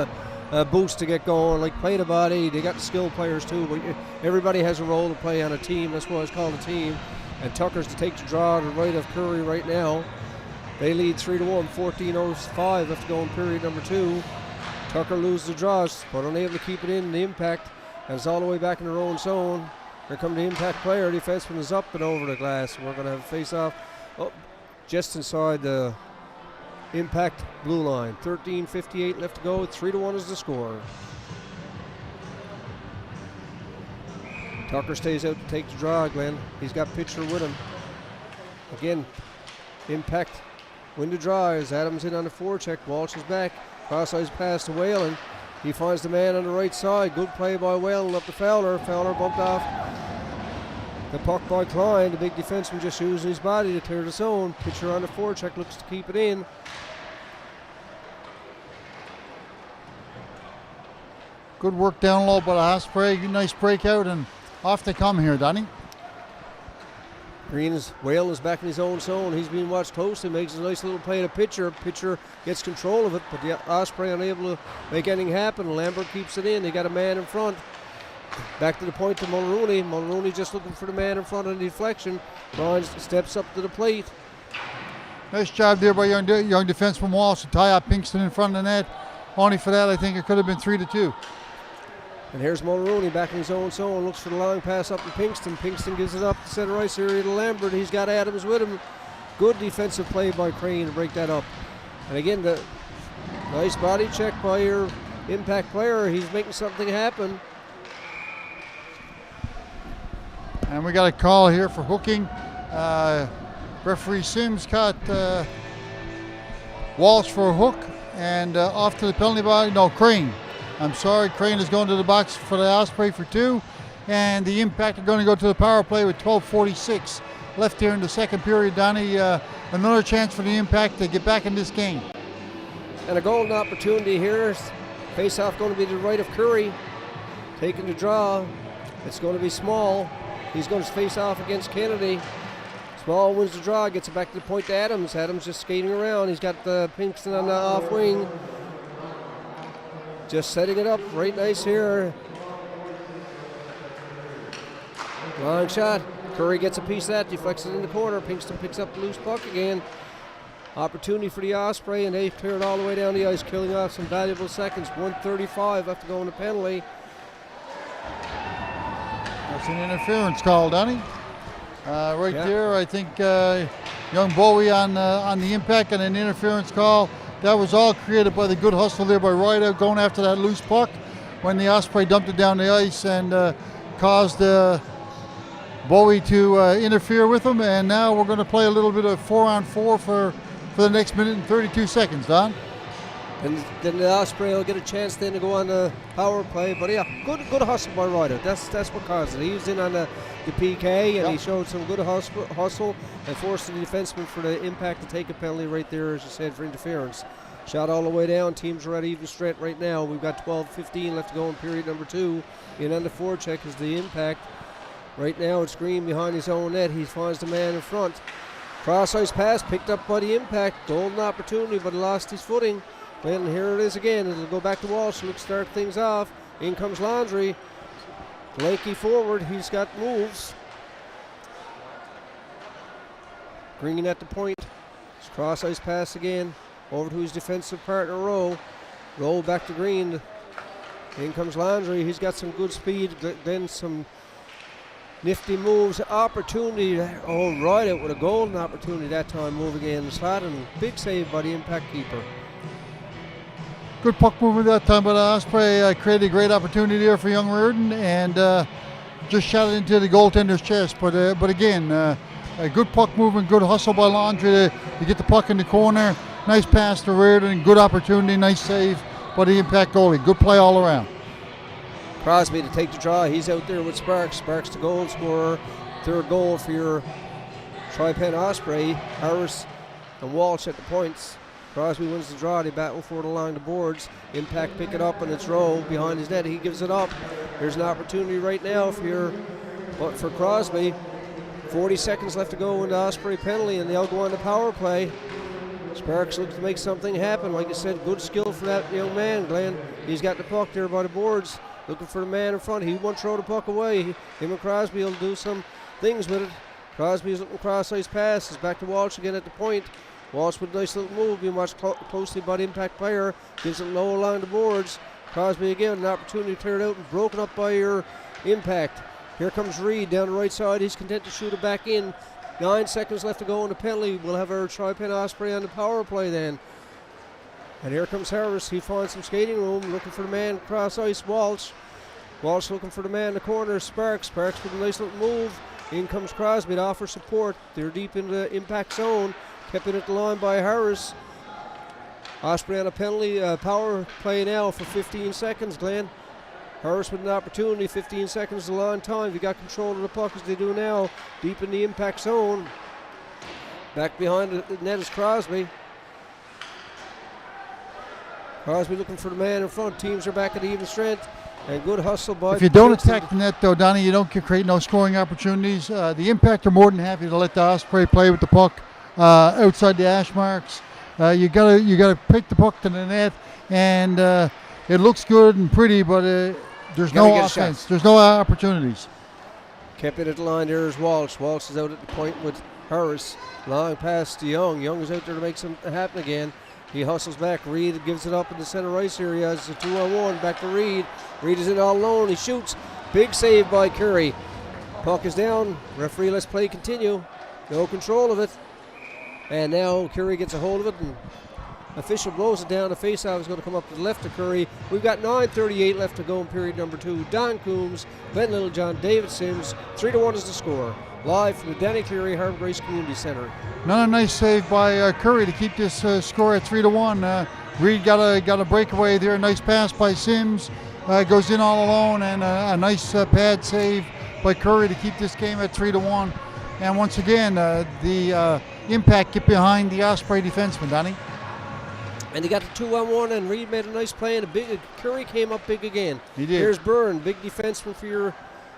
a boost to get going, like play the body. They got the skilled players too, but everybody has a role to play on a team. That's why it's called a team. And Tucker's to take the draw to the right of Curry right now. They lead 3-1, 14:05 left to go in period number 2. Tucker loses the draws, but unable to keep it in the Impact, and it's all the way back in their own zone. Here comes the Impact player. Defenseman is up and over the glass. We're going to have a face-off just inside the Impact blue line. 13:58 left to go. 3-1 is the score. Tucker stays out to take the draw, Glenn. He's got Pitcher with him. Again, Impact win the draw as Adams in on the forecheck. Walsh is back. Cross-ice pass to Whalen. He finds the man on the right side. Good play by Whalen up to Fowler. Fowler bumped off the puck by Klein. The big defenseman just using his body to clear the zone. Pitcher on the forecheck looks to keep it in. Good work down low by the Osprey. Nice breakout, and off they come here, Donnie. Whalen is back in his own zone. He's being watched closely. Makes a nice little play to Pitcher. Pitcher gets control of it, but the Osprey unable to make anything happen. Lambert keeps it in. They got a man in front. Back to the point to Mulrooney. Mulrooney just looking for the man in front of the deflection. Barnes steps up to the plate. Nice job there by young defenseman Walsh to tie up Pinkston in front of the net. Only for that, I think it could have been 3-2. And here's Mulrooney back in his own zone. Looks for the long pass up to Pinkston. Pinkston gives it up to center ice area to Lambert. He's got Adams with him. Good defensive play by Crane to break that up. And again, the nice body check by your Impact player. He's making something happen. And we got a call here for hooking Referee Sims caught Walsh for a hook and off to the penalty box. No, Crane. I'm sorry, Crane is going to the box for the Osprey for 2. And the Impact are going to go to the power play with 12:46 left here in the second period. Donnie, another chance for the Impact to get back in this game. And a golden opportunity here. Face-off going to be to the right of Curry. Taking the draw. It's going to be Small. He's going to face off against Kennedy. Small wins the draw, gets it back to the point to Adams. Adams just skating around. He's got Pinkston on the off wing. Just setting it up right nice here. Long shot. Curry gets a piece of that, deflects it in the corner. Pinkston picks up the loose puck again. Opportunity for the Osprey, and they clear it all the way down the ice, killing off some valuable seconds. 1:35 left to go in the penalty. That's an interference call, Donnie. Right Yeah. there, I think young Bowie on the Impact and an interference call. That was all created by the good hustle there by Ryder going after that loose puck when the Osprey dumped it down the ice and caused Bowie to interfere with him. And now we're going to play a little bit of 4-on-4 for the next minute and 32 seconds, Don. And then the Osprey will get a chance then to go on the power play. But yeah, good hustle by Ryder. That's what caused it. He was in on the PK, and he showed some good hustle and forced the defenseman for the Impact to take a penalty right there, as you said, for interference. Shot all the way down. Teams are at even strength right now. We've got 12:15 left to go in period number 2. In on the forecheck is the Impact. Right now it's Green behind his own net. He finds the man in front. Cross-ice pass picked up by the Impact. Golden opportunity, but he lost his footing. And here it is again. It'll go back to Walsh. Look, start things off. In comes Laundry. Lanky forward. He's got moves. Green at the point. Cross-ice pass again. Over to his defensive partner, Rowe. Roll back to Green. In comes Laundry. He's got some good speed. Then some nifty moves. Opportunity. Oh, right out with a golden opportunity that time. Moving in the slot. And big save by the Impact keeper. Good puck movement that time by the Osprey. Created a great opportunity there for young Reardon and just shot it into the goaltender's chest. But again, a good puck movement, good hustle by Laundry to get the puck in the corner. Nice pass to Reardon, good opportunity, nice save by the Impact goalie. Good play all around. Crosby to take the draw. He's out there with Sparks. Sparks the goal scorer. Third goal for your Tripen Osprey. Harris and Walsh at the points. Crosby wins the draw. They battle for it along the boards. Impact pick it up, and it's Rowe behind his net. He gives it up. There's an opportunity right now for Crosby. 40 seconds left to go in the Osprey penalty, and they'll go on the power play. Sparks looks to make something happen. Like I said, good skill for that young man, Glenn. He's got the puck there by the boards, looking for the man in front. He won't throw the puck away. Him and Crosby will do some things with it. Crosby's looking cross-ice pass. Is back to Walsh again at the point. Walsh with a nice little move, being watched closely by the Impact player. Gives it low along the boards. Crosby again, an opportunity to clear it out and broken up by your Impact. Here comes Reed down the right side. He's content to shoot it back in. 9 seconds left to go in the penalty. We'll have our Tripen Osprey on the power play then. And here comes Harris. He finds some skating room, looking for the man cross ice. Walsh. Walsh looking for the man in the corner. Sparks. Sparks with a nice little move. In comes Crosby to offer support. They're deep in the Impact zone. Kept it at the line by Harris. Osprey on a penalty power play now for 15 seconds, Glenn. Harris with an opportunity, 15 seconds is a long time. He got control of the puck as they do now, deep in the Impact zone. Back behind the net is Crosby. Crosby looking for the man in front. Teams are back at even strength. And good hustle by... If you don't attack the net, though, Donnie, you don't create no scoring opportunities. The Impact are more than happy to let the Osprey play with the puck outside the hash marks. You gotta pick the puck to the net, and it looks good and pretty, but there's no offense. There's no opportunities. Kept it at the line there is Walsh. Walsh is out at the point with Harris. Long pass to Young. Young is out there to make something happen again. He hustles back. Reed gives it up in the center ice area. It's a 2-on-1. Back to Reed. Reed is in all alone. He shoots. Big save by Curry. Puck is down. Referee lets play continue. No control of it. And now Curry gets a hold of it, and official blows it down. The faceoff is going to come up to the left of Curry. We've got 9:38 left to go in period number 2. Don Coombs, Ben Littlejohn, David Sims. 3-1 is the score. live from the Danny Cleary Harbour Grace Community Centre. Another nice save by Curry to keep this score at 3-1. Reed got a breakaway there. Nice pass by Sims. Goes in all alone, and a nice pad save by Curry to keep this game at 3-1. And once again, the Impact get behind the Osprey defenseman, Danny. And he got the 2-on-1, and Reed made a nice play, and Curry came up big again. He did. Here's Byrne, big defenseman for your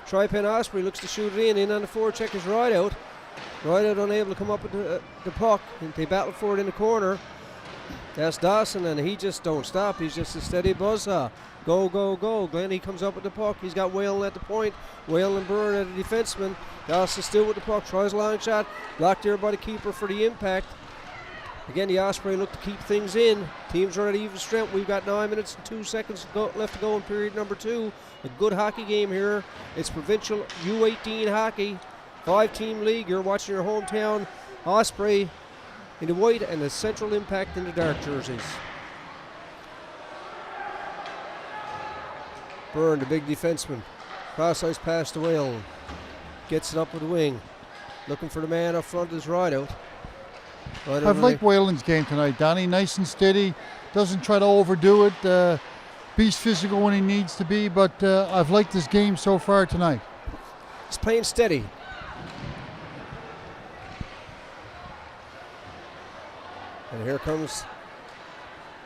Tripen Osprey, looks to shoot it in on the forecheck is Rideout. Rideout unable to come up with the puck, and they battle for it in the corner. That's Dawson, and he just don't stop. He's just a steady buzzsaw. Go, go, go. Glenn, he comes up with the puck. He's got Whalen at the point. Whalen and Byrne at the defenseman. Dawson still with the puck. Tries a long shot. Blocked there by the keeper for the Impact. Again, the Osprey look to keep things in. Teams run at even strength. We've got 9 minutes and 2 seconds left to go in period number 2. A good hockey game here. It's provincial U18 hockey. 5-team league. You're watching your hometown Osprey in the white and the Central Impact in the dark jerseys. Byrne, the big defenseman. Cross-ice pass to Whalen. Gets it up with the wing. Looking for the man up front is Rideout. I've liked Whalen's game tonight, Donnie. Nice and steady. Doesn't try to overdo it. Be's physical when he needs to be, but I've liked this game so far tonight. He's playing steady. And here comes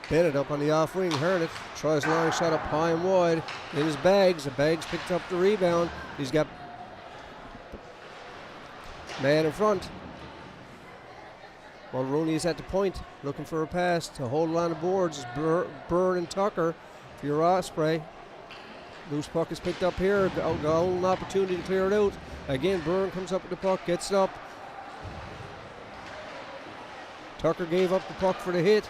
Bennett up on the off wing. Hernet tries a long shot up high and wide in his bags. The bags picked up the rebound. He's got man in front. Mulrooney's at the point looking for a pass to hold it on the boards. It's Byrne and Tucker for your Osprey. Loose puck is picked up here. Golden opportunity to clear it out. Again, Byrne comes up with the puck, gets it up. Tucker gave up the puck for the hit.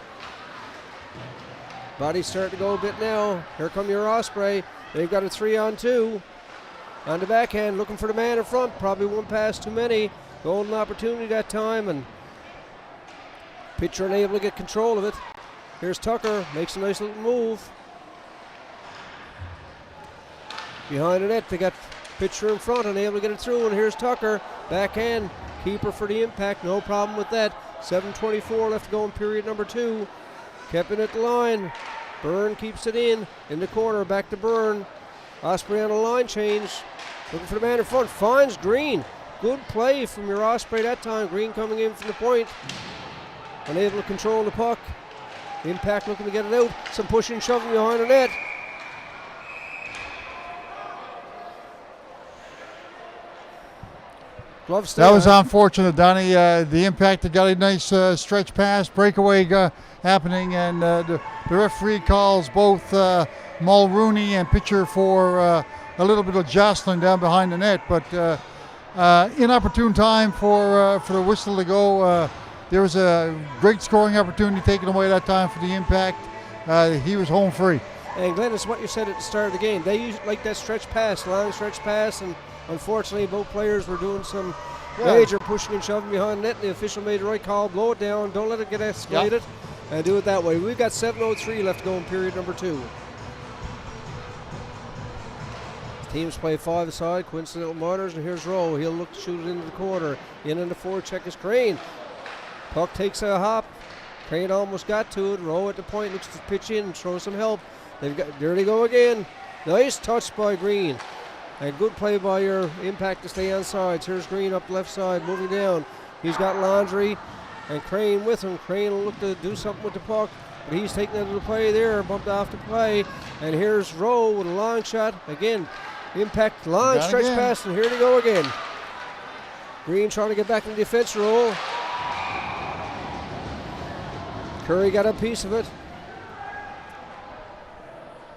Body's starting to go a bit now. Here come your Osprey. They've got a 3-on-2. On the backhand, looking for the man in front. Probably one pass too many. Golden opportunity that time, and pitcher unable to get control of it. Here's Tucker, makes a nice little move. Behind the net, they got pitcher in front, unable to get it through, and here's Tucker. Backhand, keeper for the Impact, no problem with that. 7:24 left to go in period number 2. Kept it at the line. Byrne keeps it in the corner, back to Byrne. Osprey on a line change. Looking for the man in front, finds Green. Good play from your Osprey that time. Green coming in from the point. Unable to control the puck. Impact looking to get it out. Some pushing, shoving behind the net. That was unfortunate, Donnie. The Impact had got a nice stretch pass, breakaway happening, and the referee calls both Mulrooney and pitcher for a little bit of jostling down behind the net, but inopportune time for the whistle to go. There was a great scoring opportunity taken away that time for the Impact. He was home free. And Glenn, it's what you said at the start of the game. They used like that stretch pass, long stretch pass, and unfortunately both players were doing some major pushing and shoving behind the net. The official made the right call, blow it down, don't let it get escalated, and do it that way. We've got 7:03 left to go in period number 2. Teams play 5-a-side, coincidental minors, and here's Rowe. He'll look to shoot it into the corner. In the forecheck is Crane. Puck takes a hop. Crane almost got to it. Rowe at the point looks to pitch in and throw some help. There they go again. Nice touch by Green. A good play by your Impact to stay on sides. Here's Green up left side, moving down. He's got Laundry and Crane with him. Crane will look to do something with the puck, but he's taking it to the play there, bumped off the play. And here's Rowe with a long shot. Again, Impact long stretch pass, and here they go again. Green trying to get back in the defense role. Curry got a piece of it.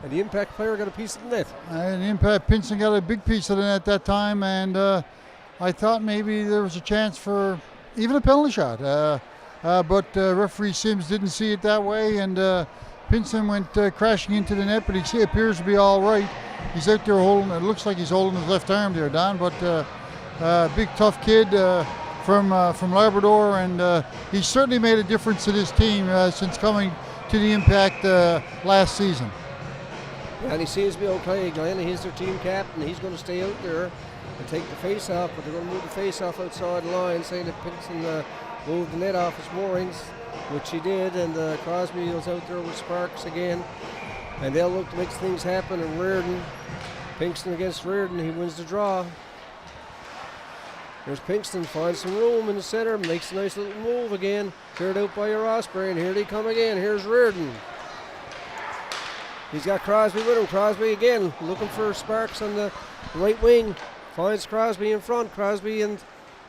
And the Impact player got a piece of the net. And Impact Pinson got a big piece of the net that time, and I thought maybe there was a chance for even a penalty shot. But referee Sims didn't see it that way, and Pinson went crashing into the net, but he appears to be all right. He's out there holding, it looks like he's holding his left arm there, Don, but big tough kid from Labrador, and he certainly made a difference to this team since coming to the Impact last season. And he seems to be okay, Glenn. He's their team captain. He's going to stay out there. take the face off, but they're going to move the face off outside the line, saying that Pinkston moved the net off its moorings, which he did, and Crosby was out there with Sparks again, and they'll look to make things happen. And Reardon, Pinkston against Reardon, he wins the draw. There's Pinkston, finds some room in the center, makes a nice little move again, cleared out by your Osprey, and here they come again. Here's Reardon. He's got Crosby with him. Crosby again looking for Sparks on the right wing. Finds Crosby in front. Crosby and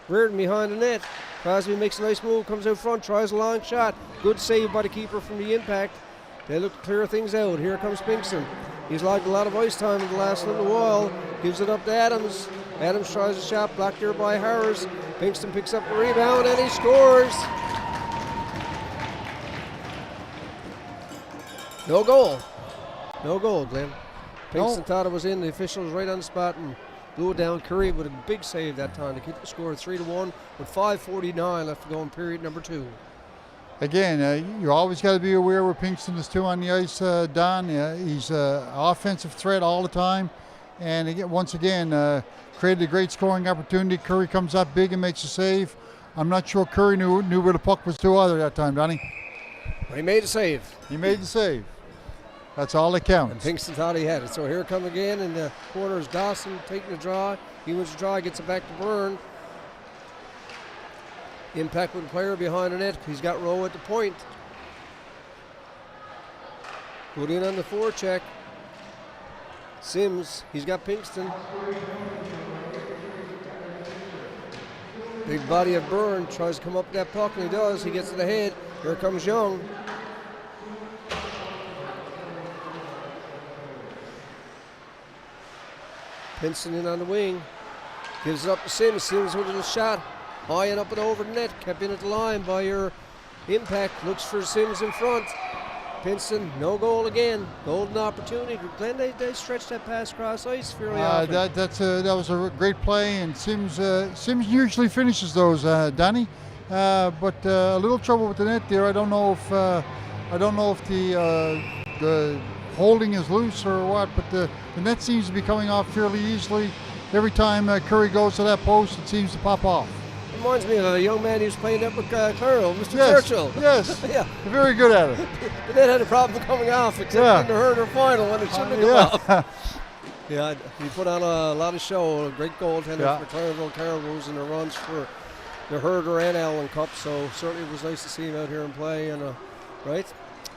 Reardon behind the net. Crosby makes a nice move, comes out front, tries a long shot. Good save by the keeper from the impact. They look to clear things out. Here comes Pinkston. He's logged a lot of ice time in the last little while. Gives it up to Adams. Adams tries a shot, blocked here by Harris. Pinkston picks up the rebound and he scores. No goal. No goal, Glenn. Pinkston thought it was in. The official was right on the spot and blew it down. Curry with a big save that time to keep the score 3-1 with 5:49 left to go in period number 2. Again, you always got to be aware where Pinkston is too on the ice, Don. He's an offensive threat all the time. And again, once again, created a great scoring opportunity. Curry comes up big and makes a save. I'm not sure Curry knew where the puck was to either that time, Donnie. Well, he made a save. He made the save. That's all that counts. And Pinkston thought he had it. So here come again in the corner is Dawson taking the draw. He wins the draw, gets it back to Byrne. Impact with the player behind the net. He's got Rowe at the point. Put in on the forecheck. Sims, he's got Pinkston. Big body of Byrne tries to come up that puck, and he does. He gets to the head. Here comes Young. Pinkston in on the wing. Gives it up to Sims. Sims with a little shot. High and up and over the net. Kept in at the line by your impact. Looks for Sims in front. Pinkston, no goal again. Golden opportunity. Glenn, they stretched that pass across ice fairly often. That was a great play, and Sims usually finishes those, Donnie. But a little trouble with the net there. I don't know if the holding is loose or what, but the net seems to be coming off fairly easily. Every time Curry goes to that post, it seems to pop off. Reminds me of a young man who's playing up with Carroll, Mr. Churchill. Yes, yeah. Very good at it. The net had a problem coming off, except in the Herder final when it shouldn't have come off. Yeah, he put on a lot of show. A great goaltender for Clarenville Caribous in the runs for the Herder and Allen Cup. So certainly it was nice to see him out here and play. And right?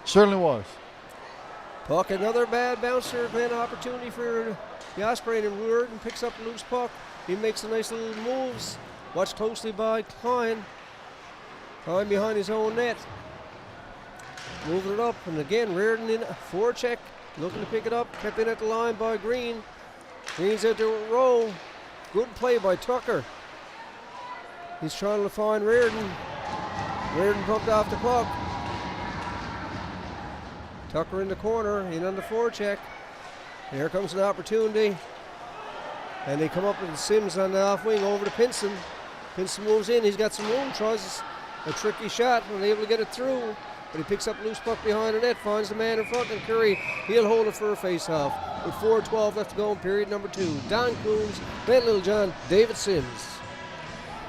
Certainly was. Puck, another bad bouncer. Glenn, opportunity for the Osprey, and Reardon picks up a loose puck. He makes some nice little moves. Watched closely by Klein. Klein behind his own net. Moving it up, and again, Reardon in a forecheck. Looking to pick it up. Kept in at the line by Green. Green's out there with Rowe. Good play by Tucker. He's trying to find Reardon. Reardon pumped off the puck. Tucker in the corner, in on the forecheck. Here comes an opportunity. And they come up with Sims on the off wing over to Pinkston. Pinkston moves in, he's got some room, tries a tricky shot, and able to get it through. But he picks up a loose puck behind the net, finds the man in front, and Curry, he'll hold it for a face-off. With 4:12 left to go in period number 2. Don Coons, Ben Littlejohn, David Sims.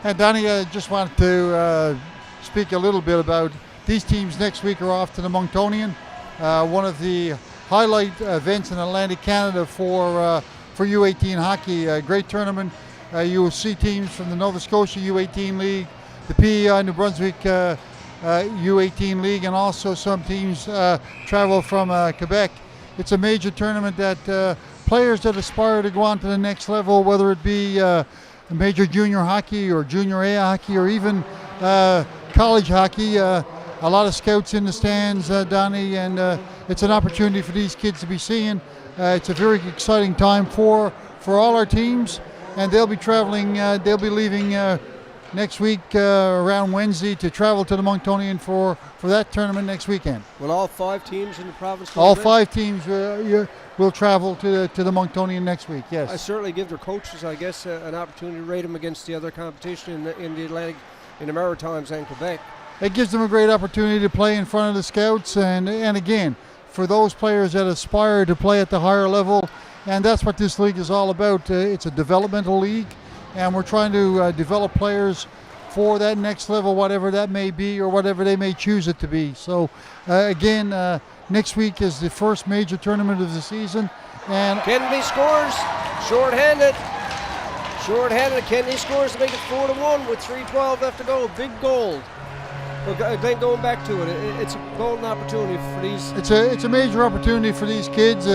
And Donnie, I just wanted to speak a little bit about these teams next week are off to the Monctonian. One of the highlight events in Atlantic Canada for U18 hockey. A great tournament. You will see teams from the Nova Scotia U18 League, the PEI New Brunswick U18 League, and also some teams travel from Quebec. It's a major tournament that players that aspire to go on to the next level, whether it be major junior hockey or junior A hockey or even college hockey, a lot of scouts in the stands, Donnie, and it's an opportunity for these kids to be seeing. It's a very exciting time for all our teams, and they'll be traveling. They'll be leaving next week around Wednesday to travel to the Monctonian for that tournament next weekend. Will all 5 teams in the province? All 5 teams will travel to the Monctonian next week. Yes. I certainly give their coaches, I guess, an opportunity to rate them against the other competition in the Atlantic, in the Maritimes and Quebec. It gives them a great opportunity to play in front of the scouts, and again, for those players that aspire to play at the higher level, And that's what this league is all about. It's a developmental league, and we're trying to develop players for that next level, whatever that may be or whatever they may choose it to be. So again, next week is the first major tournament of the season. And Kennedy scores, short-handed. Kennedy scores to make it 4-1 with 3:12 left to go. Big goal. But then going back to it, it's a golden opportunity for these. It's a major opportunity for these kids.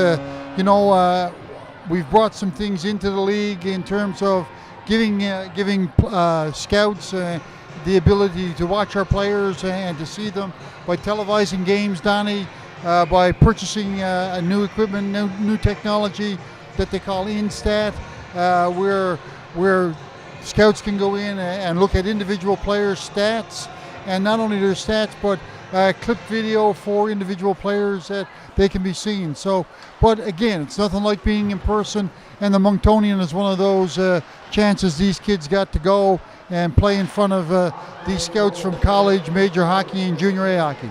We've brought some things into the league in terms of giving scouts the ability to watch our players and to see them by televising games, Donnie, by purchasing new equipment, new technology that they call Instat, where scouts can go in and look at individual players' stats, and not only their stats, but clip video for individual players that they can be seen. So, but again, it's nothing like being in person, and the Monctonian is one of those chances these kids got to go and play in front of these scouts from college, major hockey, and junior A hockey.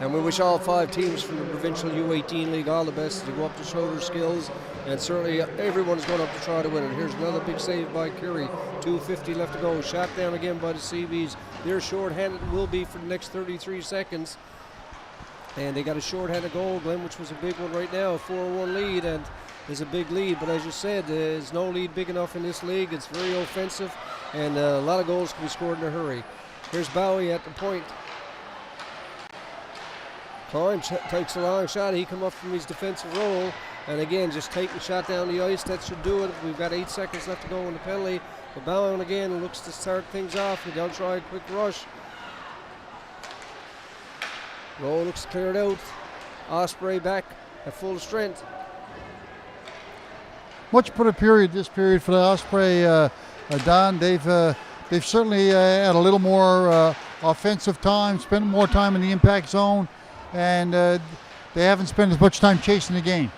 And we wish all 5 teams from the Provincial U18 League all the best to go up to show their skills, and certainly everyone's going up to try to win it. Here's another big save by Curie. 2:50 left to go. Shot down again by the CBs. They're short-handed and will be for the next 33 seconds. And they got a short-handed goal, Glenn, which was a big one right now. A 4-1 lead, and is a big lead. But as you said, there's no lead big enough in this league. It's very offensive, and a lot of goals can be scored in a hurry. Here's Bowie at the point. Klein takes a long shot. He come up from his defensive role, and again, just take the shot down the ice. That should do it. We've got 8 seconds left to go in the penalty. But Bowen again looks to start things off. They'll try a quick rush. Roll looks cleared out. Osprey back at full strength. Much better period this period for the Osprey, Don. They've certainly had a little more offensive time, spent more time in the impact zone, and they haven't spent as much time chasing the game.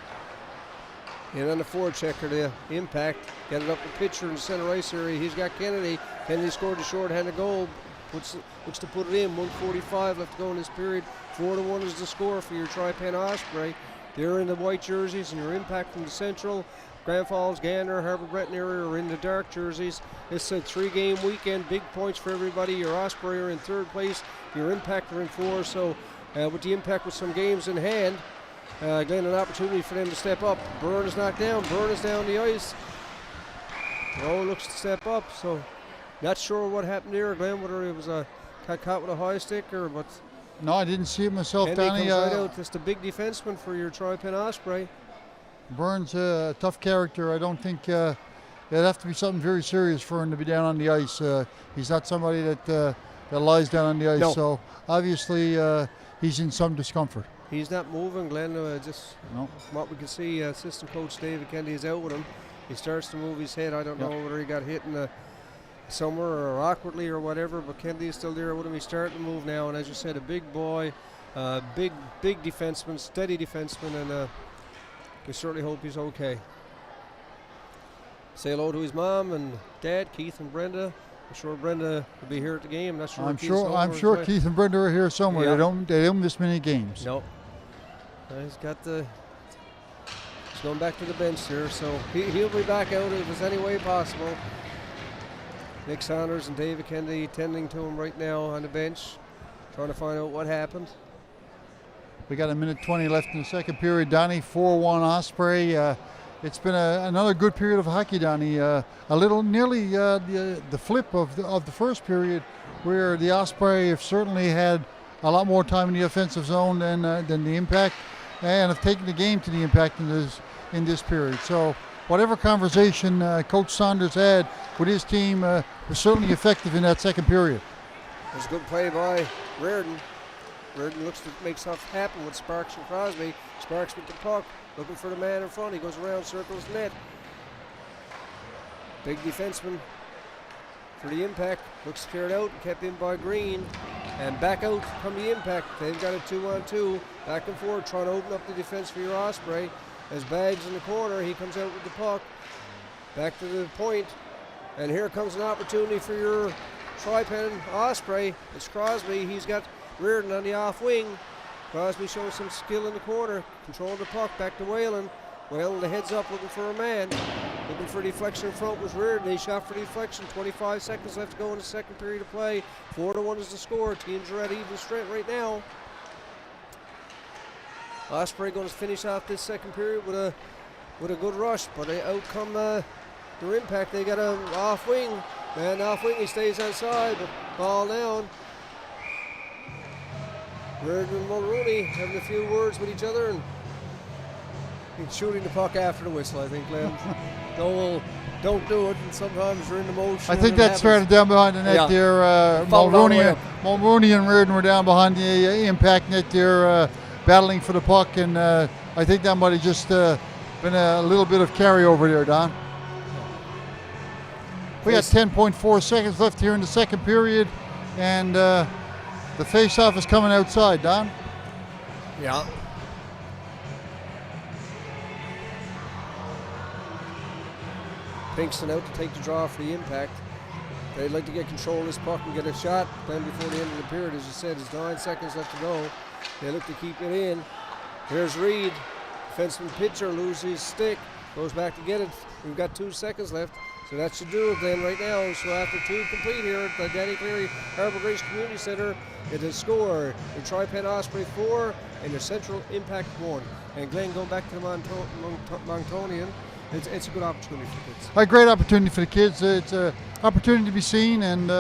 And on the forechecker, the impact, get it up the pitcher in the center ice area. He's got Kennedy. Kennedy scored a short-handed goal. Looks to put it in. 1:45 left to go in this period. 4-1 is the score for your Tripen Osprey. They're in the white jerseys, and your impact from the central. Grand Falls, Gander, Harbour Breton area are in the dark jerseys. It's a 3-game weekend. Big points for everybody. Your Osprey are in 3rd place. Your impact are in 4. So with the impact with some games in hand, again, an opportunity for them to step up. Byrne is knocked down. Byrne is down the ice. Rowe looks to step up, so not sure what happened there, Glenn, whether it was got caught with a high stick but... No, I didn't see it myself, Danny. Comes right out. Just a big defenseman for your Tripen Osprey. Byrne's a tough character. I don't think it'd have to be something very serious for him to be down on the ice. He's not somebody that lies down on the ice, no. So obviously he's in some discomfort. He's not moving, Glenn. No. From what we can see, assistant coach David Kennedy is out with him. He starts to move his head. I don't know whether he got hit in somewhere or awkwardly or whatever, but Kennedy is still there with him. He's starting to move now, and as you said, a big boy, big defenseman, steady defenseman, and we certainly hope he's okay. Say hello to his mom and dad, Keith and Brenda. I'm sure Brenda will be here at the game. Not sure. I'm sure Keith and Brenda are here somewhere. Yeah. They don't miss many games. No. He's going back to the bench here, so he'll be back out if there's any way possible. Nick Saunders and David Kennedy tending to him right now on the bench, trying to find out what happened. We got 1:20 left in the second period. Donnie, 4-1 Osprey. It's been another good period of hockey, Donnie. Nearly the flip of the first period, where the Osprey have certainly had a lot more time in the offensive zone than the Impact, and have taken the game to the Impact in this period. So whatever conversation Coach Saunders had with his team was certainly effective in that second period. There's a good play by Reardon. Reardon looks to make stuff happen with Sparks and Crosby. Sparks with the puck, looking for the man in front. He goes around, circles net. Big defenseman for the Impact. Looks cleared out, kept in by Green. And back out from the Impact. They've got a 2-on-2. Back and forward, trying to open up the defense for your Osprey. As Bags in the corner, he comes out with the puck. Back to the point. And here comes an opportunity for your Tripen Osprey. It's Crosby. He's got Reardon on the off wing. Crosby shows some skill in the corner. Control the puck back to Whalen. Well, the heads up looking for a man. Looking for deflection in front was Reardon. He shot for deflection. 25 seconds left to go in the second period of play. 4-1 is the score. Teams are at even strength right now. Osprey going to finish off this second period with a good rush, but out come their impact. They got a off wing. And off wing he stays outside, but ball down. Reardon and Mulrooney having a few words with each other and he's shooting the puck after the whistle, I think, Glenn. Don't do it, and sometimes you're in the motion. I think that started down behind the net there. Mulrooney and Reardon were down behind the impact net there, battling for the puck, and I think that might have just been a little bit of carryover there, Don. We got 10.4 seconds left here in the second period, and the face-off is coming outside, Don. Yeah. Pinkston out to take the draw for the impact. They'd like to get control of this puck and get a shot then before the end of the period. As you said, there's 9 seconds left to go. They look to keep it in. Here's Reed. Defenseman pitcher loses his stick. Goes back to get it. We've got 2 seconds left. So that should do it then right now. So after 2 complete here at the Danny Cleary Harbour Grace Community Centre, it is score in Tripen Osprey 4 and the Central Impact 1. And Glenn, going back to the Monctonian, it's a good opportunity for the kids. A great opportunity for the kids. It's an opportunity to be seen, and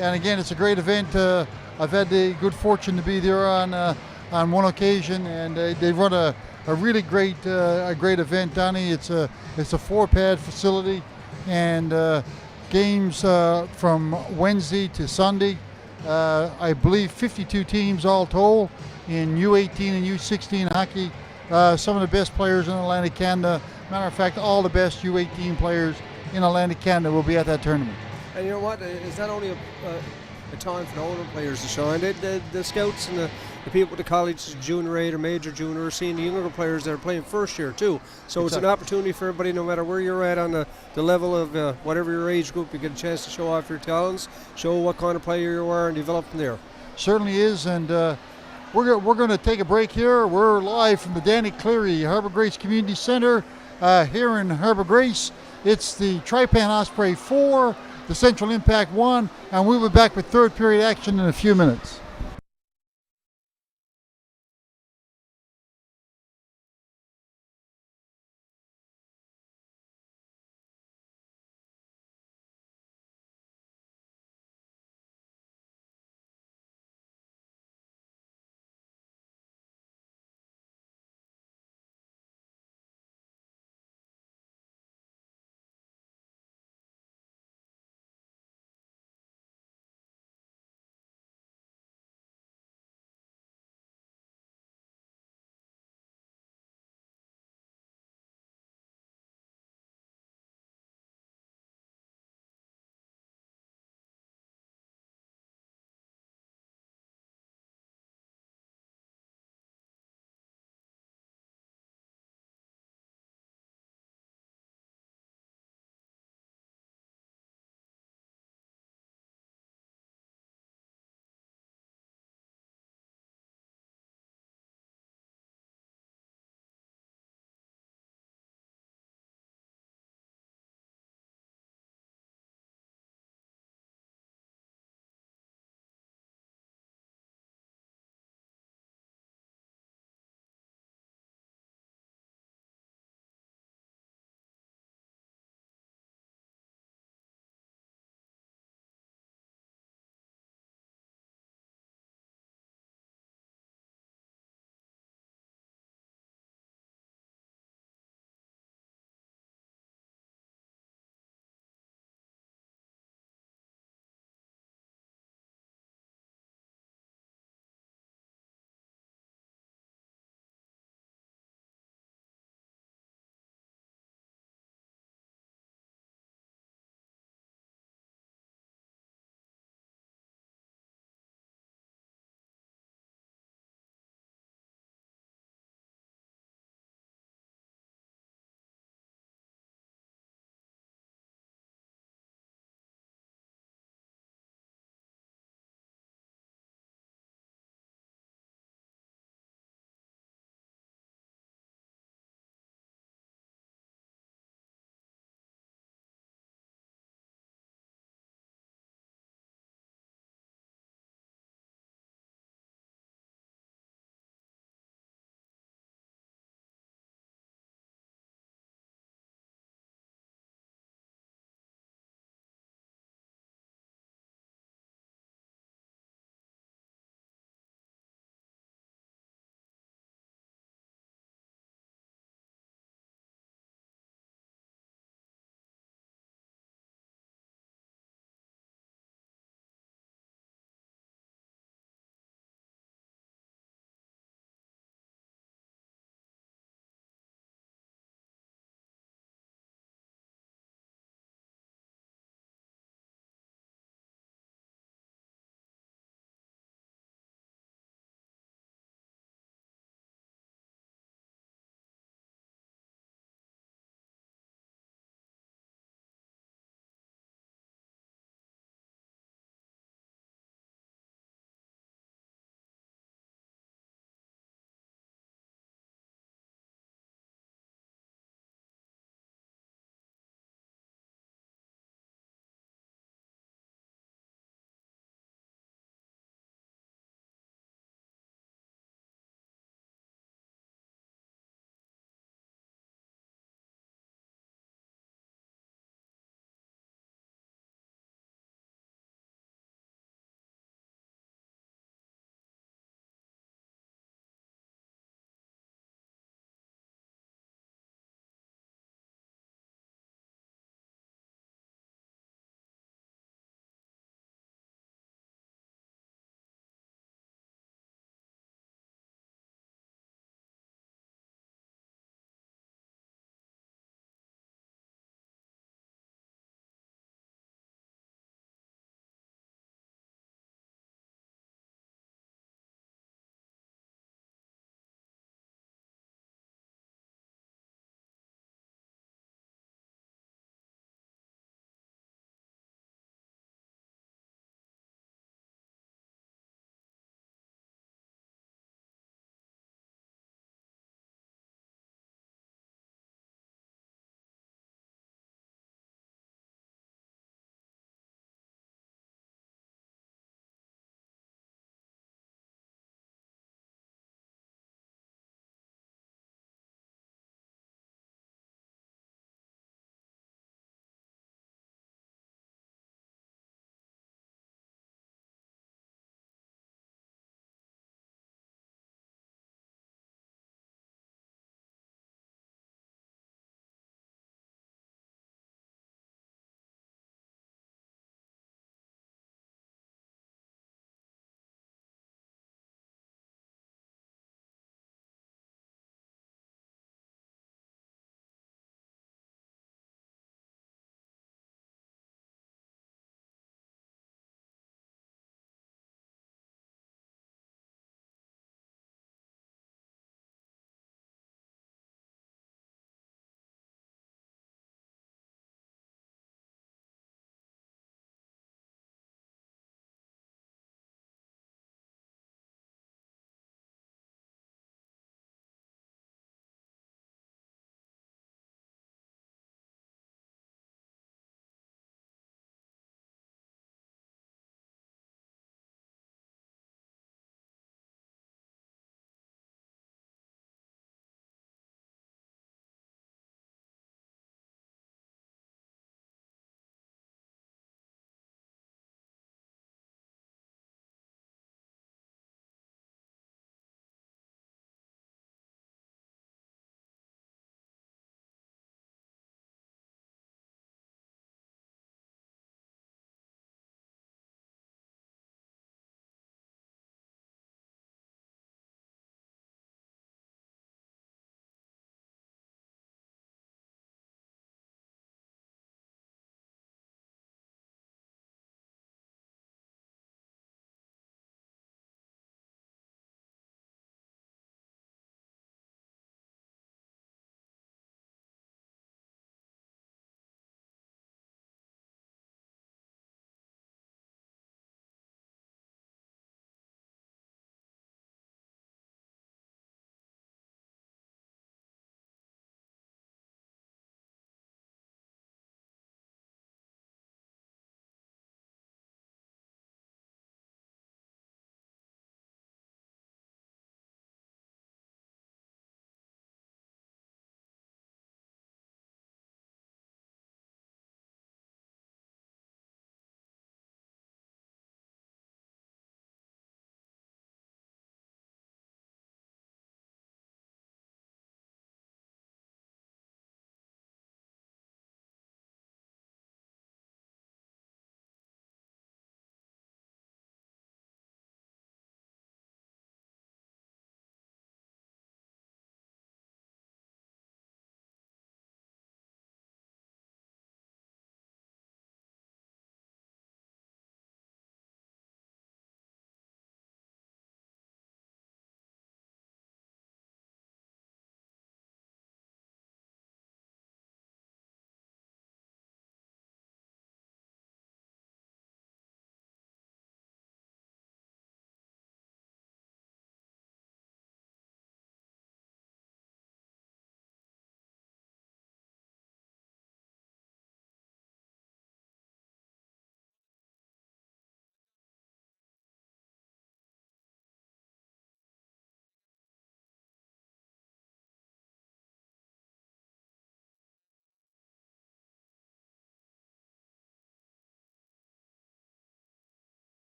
again, it's a great event. I've had the good fortune to be there on one occasion, and they run a really great event, Donnie. It's a 4-pad facility, and games from Wednesday to Sunday. I believe 52 teams all told in U18 and U16 hockey. Some of the best players in Atlantic Canada. Matter of fact, all the best U18 players in Atlantic Canada will be at that tournament. And you know what? It's not only a time for the older players to shine. The scouts and the people at the college junior A or major junior are seeing the younger players that are playing first year too. So It's an opportunity for everybody, no matter where you're at on the level of whatever your age group, you get a chance to show off your talents, show what kind of player you are, and develop from there. Certainly is, and we're going to take a break here. We're live from the Danny Cleary Harbour Grace Community Centre here in Harbour Grace. It's the Tripen Osprey 4, the Central Impact 1, and we'll be back with third period action in a few minutes.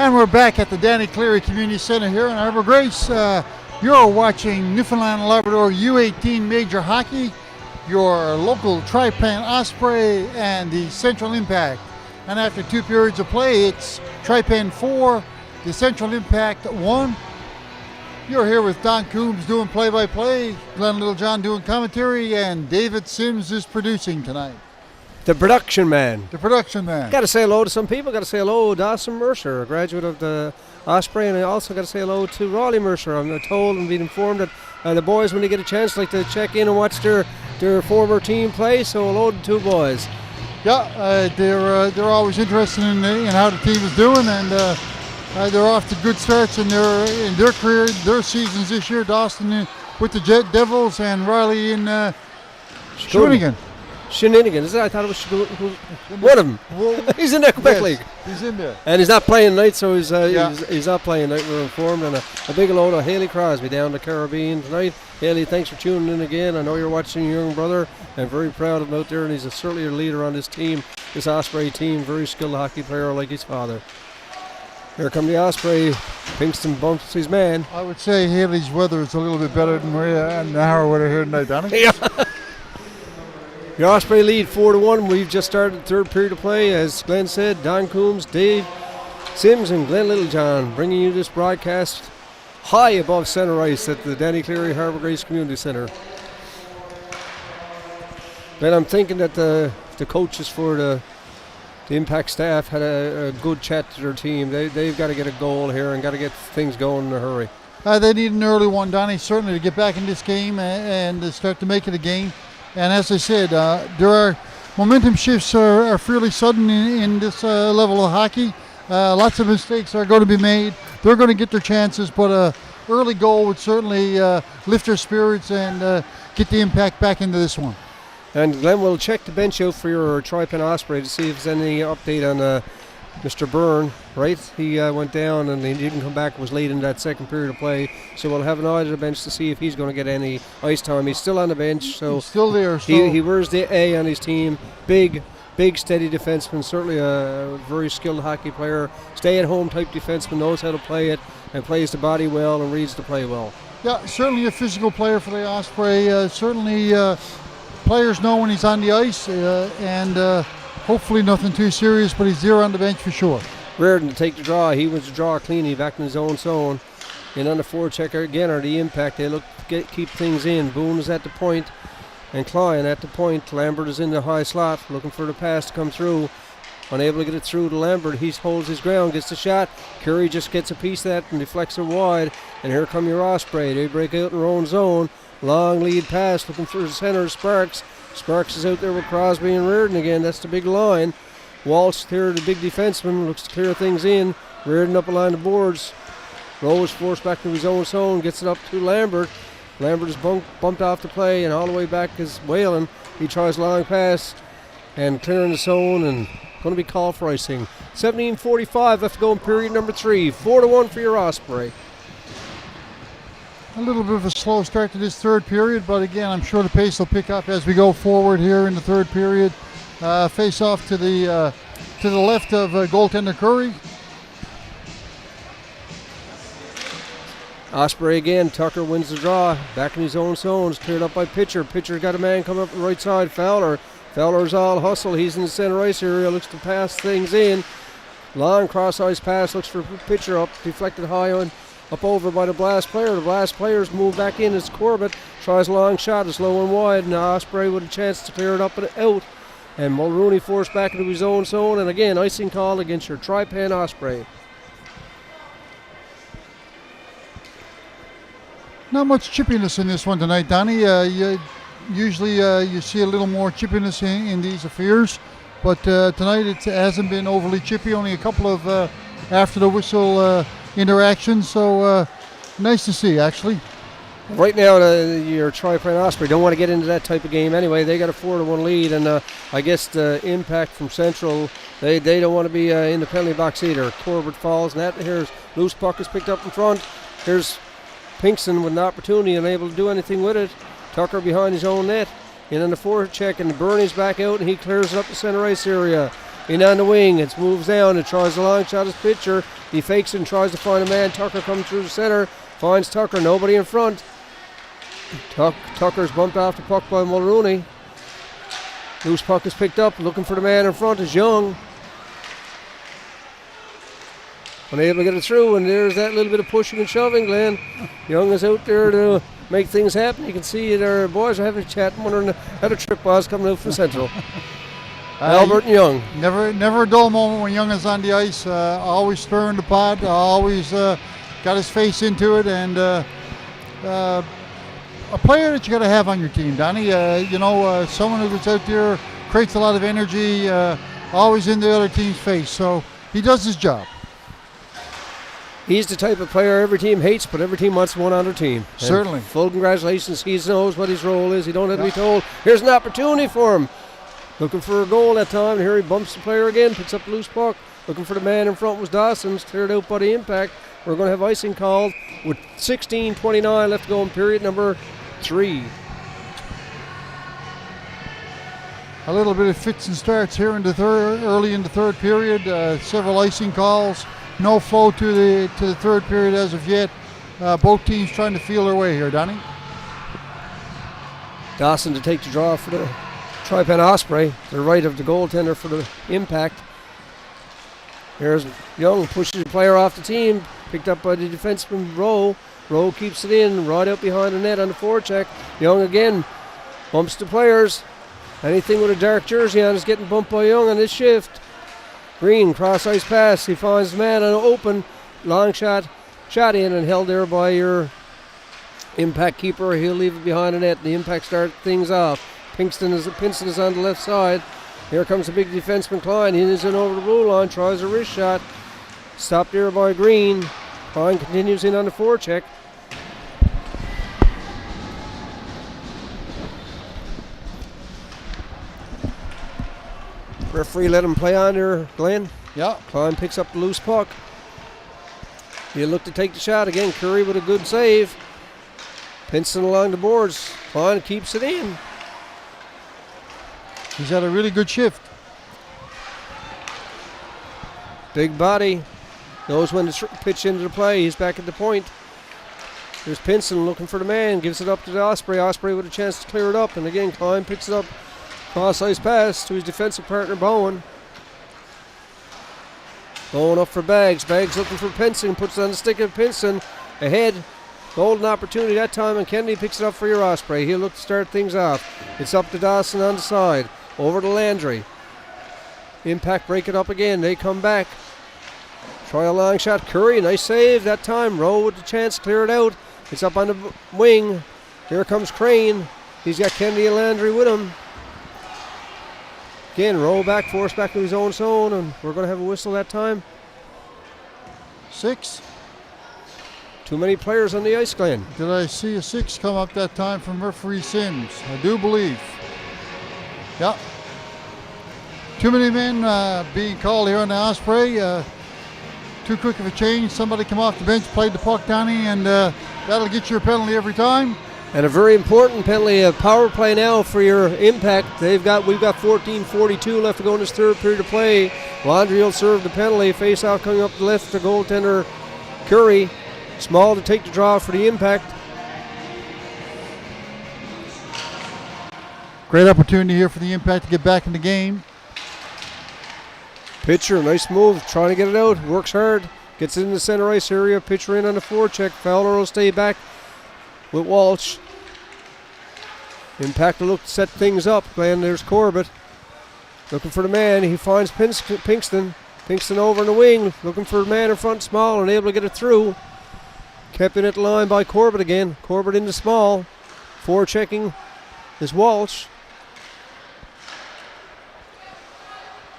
And we're back at the Danny Cleary Community Center here in Arbor Grace. You're watching Newfoundland and Labrador U18 Major Hockey, your local Tripen Osprey and the Central Impact. And after 2 periods of play, it's Tripen 4, the Central Impact 1. You're here with Don Coombs doing play-by-play, Glenn Littlejohn doing commentary, and David Sims is producing tonight. The production man. The production man. Got to say hello to some people. Got to say hello to Dawson Mercer, a graduate of the Osprey, and I also got to say hello to Raleigh Mercer. I'm told and being informed that the boys, when they get a chance, like to check in and watch their former team play. So hello to 2 boys. Yeah, they're always interested in how the team is doing, and they're off to good starts in their career, their seasons this year. Dawson with the Jet Devils and Riley in Shawinigan. Shawinigan, I thought it was one of them. Well, he's in the Quebec yes, League. He's in there. And he's not playing tonight, so he's not playing tonight, we're informed. And a big hello to Haley Crosby down the Caribbean tonight. Haley, thanks for tuning in again. I know you're watching your young brother. I'm very proud of him out there, and he's certainly a leader on this team, this Osprey team. Very skilled hockey player like his father. Here come the Osprey. Pinkston bumps his man. I would say Haley's weather is a little bit better than Maria and our weather here tonight, Donnie. Yeah. The Osprey lead 4-1. We've just started the 3rd period of play. As Glenn said, Don Coombs, Dave Sims, and Glenn Littlejohn bringing you this broadcast high above center ice at the Danny Cleary Harbour Grace Community Centre. Then I'm thinking that the coaches for the Impact staff had a good chat to their team. They've got to get a goal here and got to get things going in a hurry. They need an early one, Donnie, certainly, to get back in this game and to start to make it a game. And as I said, there are momentum shifts are fairly sudden in this level of hockey. Lots of mistakes are going to be made. They're going to get their chances, but an early goal would certainly lift their spirits and get the Impact back into this one. And Glenn will check the bench out for your Tripen Osprey to see if there's any update on Mr. Byrne, right? He went down and he didn't come back, was late in that 2nd period of play. So we'll have an eye to the bench to see if he's going to get any ice time. He's still on the bench. So he's still there. He wears the A on his team. Big, steady defenseman. Certainly a very skilled hockey player. Stay-at-home type defenseman, knows how to play it and plays the body well and reads the play well. Yeah, certainly a physical player for the Osprey. Certainly players know when he's on the ice and hopefully nothing too serious, but he's there on the bench for sure. Reardon to take the draw. He wins the draw cleanly back in his own zone. And on the forechecker again are the Impact. They look to keep things in. Boone is at the point and Klein at the point. Lambert is in the high slot looking for the pass to come through. Unable to get it through to Lambert. He holds his ground, gets the shot. Curry just gets a piece of that and deflects it wide. And here come your Osprey. They break out in their own zone. Long lead pass looking for the center. Sparks. Sparks is out there with Crosby and Reardon again. That's the big line. Walsh here, the big defenseman, looks to clear things in. Reardon up along the boards. Rowe is forced back to his own zone. Gets it up to Lambert. Lambert is bumped off the play, and all the way back is Whalen. He tries a long pass and clearing the zone and going to be called for icing. 17:45 left to go in period number 3. 4-1 for your Osprey. A little bit of a slow start to this 3rd period, but again, I'm sure the pace will pick up as we go forward here in the 3rd period. Face off to the left of goaltender Curry. Osprey again. Tucker wins the draw. Back in his own zone. Cleared up by Pitcher. Pitcher's got a man coming up the right side. Fowler. Fowler's all hustle. He's in the center ice area. Looks to pass things in. Long cross ice pass. Looks for Pitcher up. Deflected high on. Up over by the Blast player. The Blast players move back in as Corbett tries a long shot. It's low and wide. And Osprey with a chance to clear it up and out. And Mulrooney forced back into his own zone. And again, icing call against your Tripen Osprey. Not much chippiness in this one tonight, Donnie. Usually you see a little more chippiness in these affairs. But tonight it hasn't been overly chippy. Only a couple of after the whistle interactions. So nice to see, actually. Right now, your Tripen Osprey don't want to get into that type of game anyway. They got a 4-1 lead, and I guess the Impact from Central, they don't want to be in the penalty box either. Corbett falls, and that here's loose puck is picked up in front. Here's Pinkston with an opportunity, unable to do anything with it. Tucker behind his own net, and on the forecheck, and Bernie's back out, and he clears it up the center ice area. In on the wing. It moves down. It tries a long shot as pitcher. He fakes and tries to find a man. Tucker comes through the center. Finds Tucker. Nobody in front. Tucker's bumped off the puck by Mulrooney. Loose puck is picked up. Looking for the man in front is Young. Unable to get it through, and there's that little bit of pushing and shoving, Glenn. Young is out there to make things happen. You can see their boys are having a chat, wondering how the trip was coming out from Central. Albert and Young. Never a dull moment when Young is on the ice. Always stirring the pot. Always got his face into it, and a player that you got to have on your team, Donnie. Someone who's out there, creates a lot of energy, always in the other team's face. So he does his job. He's the type of player every team hates, but every team wants one on their team. And certainly. Full congratulations. He knows what his role is. He don't have to be told. Here's an opportunity for him. Looking for a goal that time. Here he bumps the player again, picks up the loose puck. Looking for the man in front was Dawson's. Cleared out by the Impact. We're going to have icing called with 16:29 left to go in period number 3. A little bit of fits and starts here in the early in the third period. Several icing calls. No flow to the third period as of yet. Both teams trying to feel their way here, Donnie. Dawson to take the draw for the Tripen Osprey, to the right of the goaltender for the Impact. Here's Young, pushes the player off the team, picked up by the defenseman Rowe. Rowe keeps it in, right out behind the net on the forecheck. Young again bumps the players. Anything with a dark jersey on is getting bumped by Young on this shift. Green, cross-ice pass. He finds the man on open. Long shot in and held there by your Impact keeper. He'll leave it behind the net. The Impact start things off. Pinkston is on the left side. Here comes the big defenseman Klein. He is in over the blue line. Tries a wrist shot. Stopped there by Green. Klein continues in on the forecheck. Referee let him play on there, Glenn. Yeah. Klein picks up the loose puck. He'll look to take the shot again. Curry with a good save. Pinson along the boards. Klein keeps it in. He's had a really good shift. Big body. Knows when to pitch into the play. He's back at the point. There's Pinson looking for the man. Gives it up to the Osprey. Osprey with a chance to clear it up. And again, Klein picks it up. Cross-ice pass to his defensive partner, Bowen. Bowen up for Baggs. Baggs looking for Pinson. Puts it on the stick of Pinson. Ahead. Golden opportunity that time, and Kennedy picks it up for your Osprey. He'll look to start things off. It's up to Dawson on the side. Over to Landry. Impact break it up again. They come back. Try a long shot. Curry, nice save that time. Rowe with the chance to clear it out. It's up on the wing. Here comes Crane. He's got Kennedy and Landry with him. Again, Rowe back, forced back to his own zone, and we're going to have a whistle that time. 6. Too many players on the ice, Glenn. Did I see a 6 come up that time from referee Sims? I do believe. Yeah. Too many men being called here on the Osprey. Too quick of a change. Somebody come off the bench, played the puck, Donnie, and that'll get you a penalty every time. And a very important penalty, a power play now for your Impact. We've got 14:42 left to go in this third period of play. Laundry will serve the penalty. Face-off coming up the left to goaltender Curry. Small to take the draw for the Impact. Great opportunity here for the Impact to get back in the game. Pitcher, nice move, trying to get it out. Works hard, gets it in the center ice area. Pitcher in on the forecheck. Fowler will stay back with Walsh. Impact to look to set things up. And there's Corbett looking for the man. He finds Pinkston. Pinkston over in the wing, looking for the man in front. Small, unable to get it through. Kept in at the line by Corbett again. Corbett into Small. Forechecking is Walsh.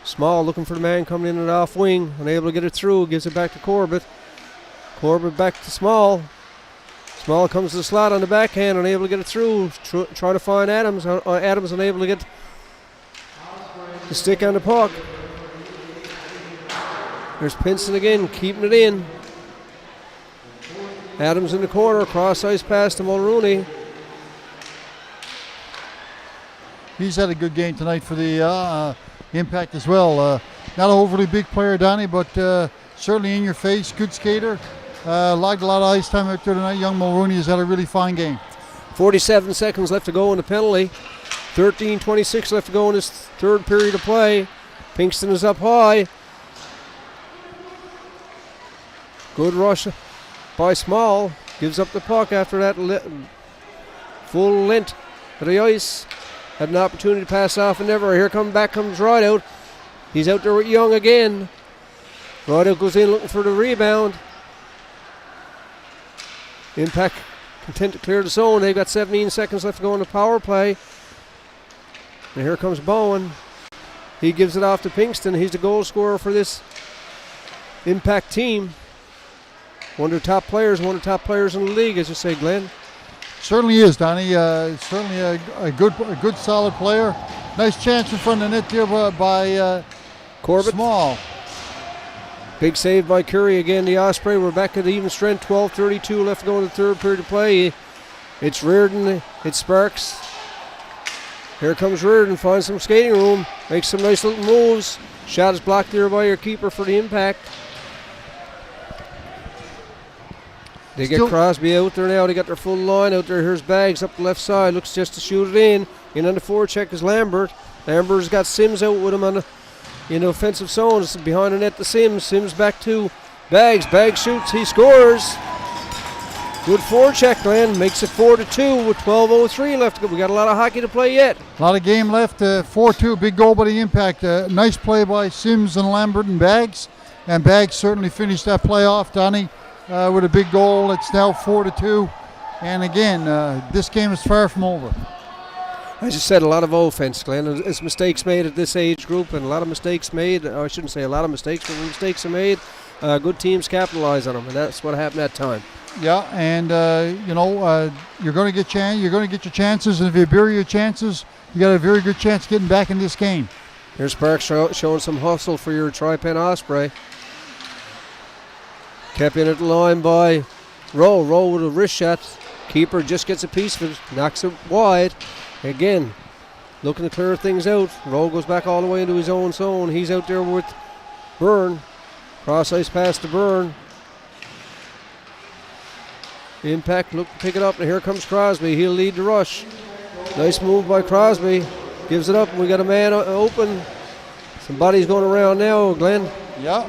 Small looking for the man coming in and off wing. Unable to get it through. Gives it back to Corbett. Corbett back to Small. Small comes to the slot on the backhand. Unable to get it through. Trying to find Adams. Adams unable to get the stick on the puck. There's Pinson again, keeping it in. Adams in the corner. Cross-ice pass to Mulrooney. He's had a good game tonight for the Impact as well. Not an overly big player, Donnie, but certainly in your face, good skater. Logged a lot of ice time out there tonight. Young Mulrooney has had a really fine game. 47 seconds left to go in the penalty. 13:26 left to go in this third period of play. Pinkston is up high. Good rush by Small. Gives up the puck after that full length of the ice. Had an opportunity to pass off and never. Here comes Rideout. He's out there with Young again. Rideout goes in looking for the rebound. Impact content to clear the zone. They've got 17 seconds left to go in the power play. And here comes Bowen. He gives it off to Pinkston. He's the goal scorer for this Impact team. One of the top players in the league, as you say, Glenn. Certainly is, Donnie. Certainly a good, solid player. Nice chance in front of the net there by Corbett. Small. Big save by Curry again. The Osprey. We're back at even strength. 12:32 left to go in the third period of play. It's Reardon. It's Sparks. Here comes Reardon. Finds some skating room. Makes some nice little moves. Shot is blocked there by your keeper for the Impact. They get Crosby out there now. They got their full line out there. Here's Baggs up the left side. Looks just to shoot it in. In on the forecheck is Lambert. Lambert's got Sims out with him in the offensive zone. It's behind the net to Sims. Sims back to Baggs. Baggs shoots. He scores. Good forecheck, Glenn. Makes it 4-2 with 12:03 left to go. We got a lot of hockey to play yet. A lot of game left. 4-2. Big goal by the Impact. Nice play by Sims and Lambert and Baggs. And Baggs certainly finished that play off, Donnie. With a big goal. It's now 4-2. And again, this game is far from over. As you said, a lot of offense, Glenn. There's mistakes made at this age group, and a lot of mistakes made. I shouldn't say a lot of mistakes, but when mistakes are made, good teams capitalize on them, and that's what happened that time. Yeah, and you're going to get your chances, and if you bury your chances, you got a very good chance of getting back in this game. Here's Sparks showing some hustle for your Tripen Osprey. Kept in at the line by Rowe. Rowe with a wrist shot. Keeper just gets a piece of it, knocks it wide. Again, looking to clear things out. Rowe goes back all the way into his own zone. He's out there with Byrne. Cross ice pass to Byrne. The Impact look to pick it up, and here comes Crosby. He'll lead the rush. Nice move by Crosby. Gives it up, and we got a man open. Somebody's going around now, Glenn. Yeah.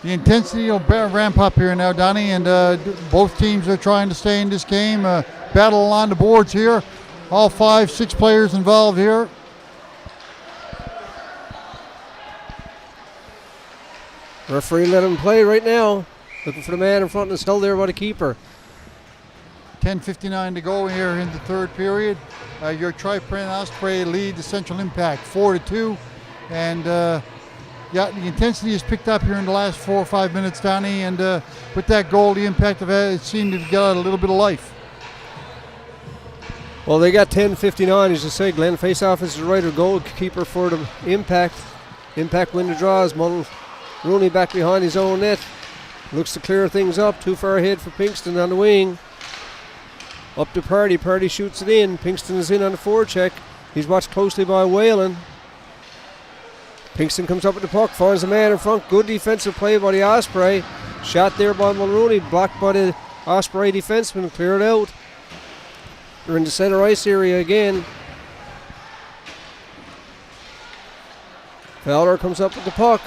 The intensity will ramp up here now, Donnie, and both teams are trying to stay in this game. Battle along the boards here. All 5-6 players involved here. Referee let him play right now. Looking for the man in front and it's held there by the keeper. 10:59 to go here in the third period. Your Tripen Osprey lead the Central Impact 4-2. And the intensity has picked up here in the last 4 or 5 minutes, Donnie. And with that goal, the Impact have had, it seemed to get out a little bit of life. Well, they got 10:59, as you say, Glenn. Face-off is the right of goalkeeper for the Impact. Impact win the draws. Rooney back behind his own net. Looks to clear things up. Too far ahead for Pinkston on the wing. Up to Purdy. Purdy shoots it in. Pinkston is in on the forecheck. He's watched closely by Whalen. Pinkston comes up with the puck, finds the man in front. Good defensive play by the Osprey. Shot there by Mulrooney. Blocked by the Osprey defenseman. Cleared out. They're in the center ice area again. Fowler comes up with the puck.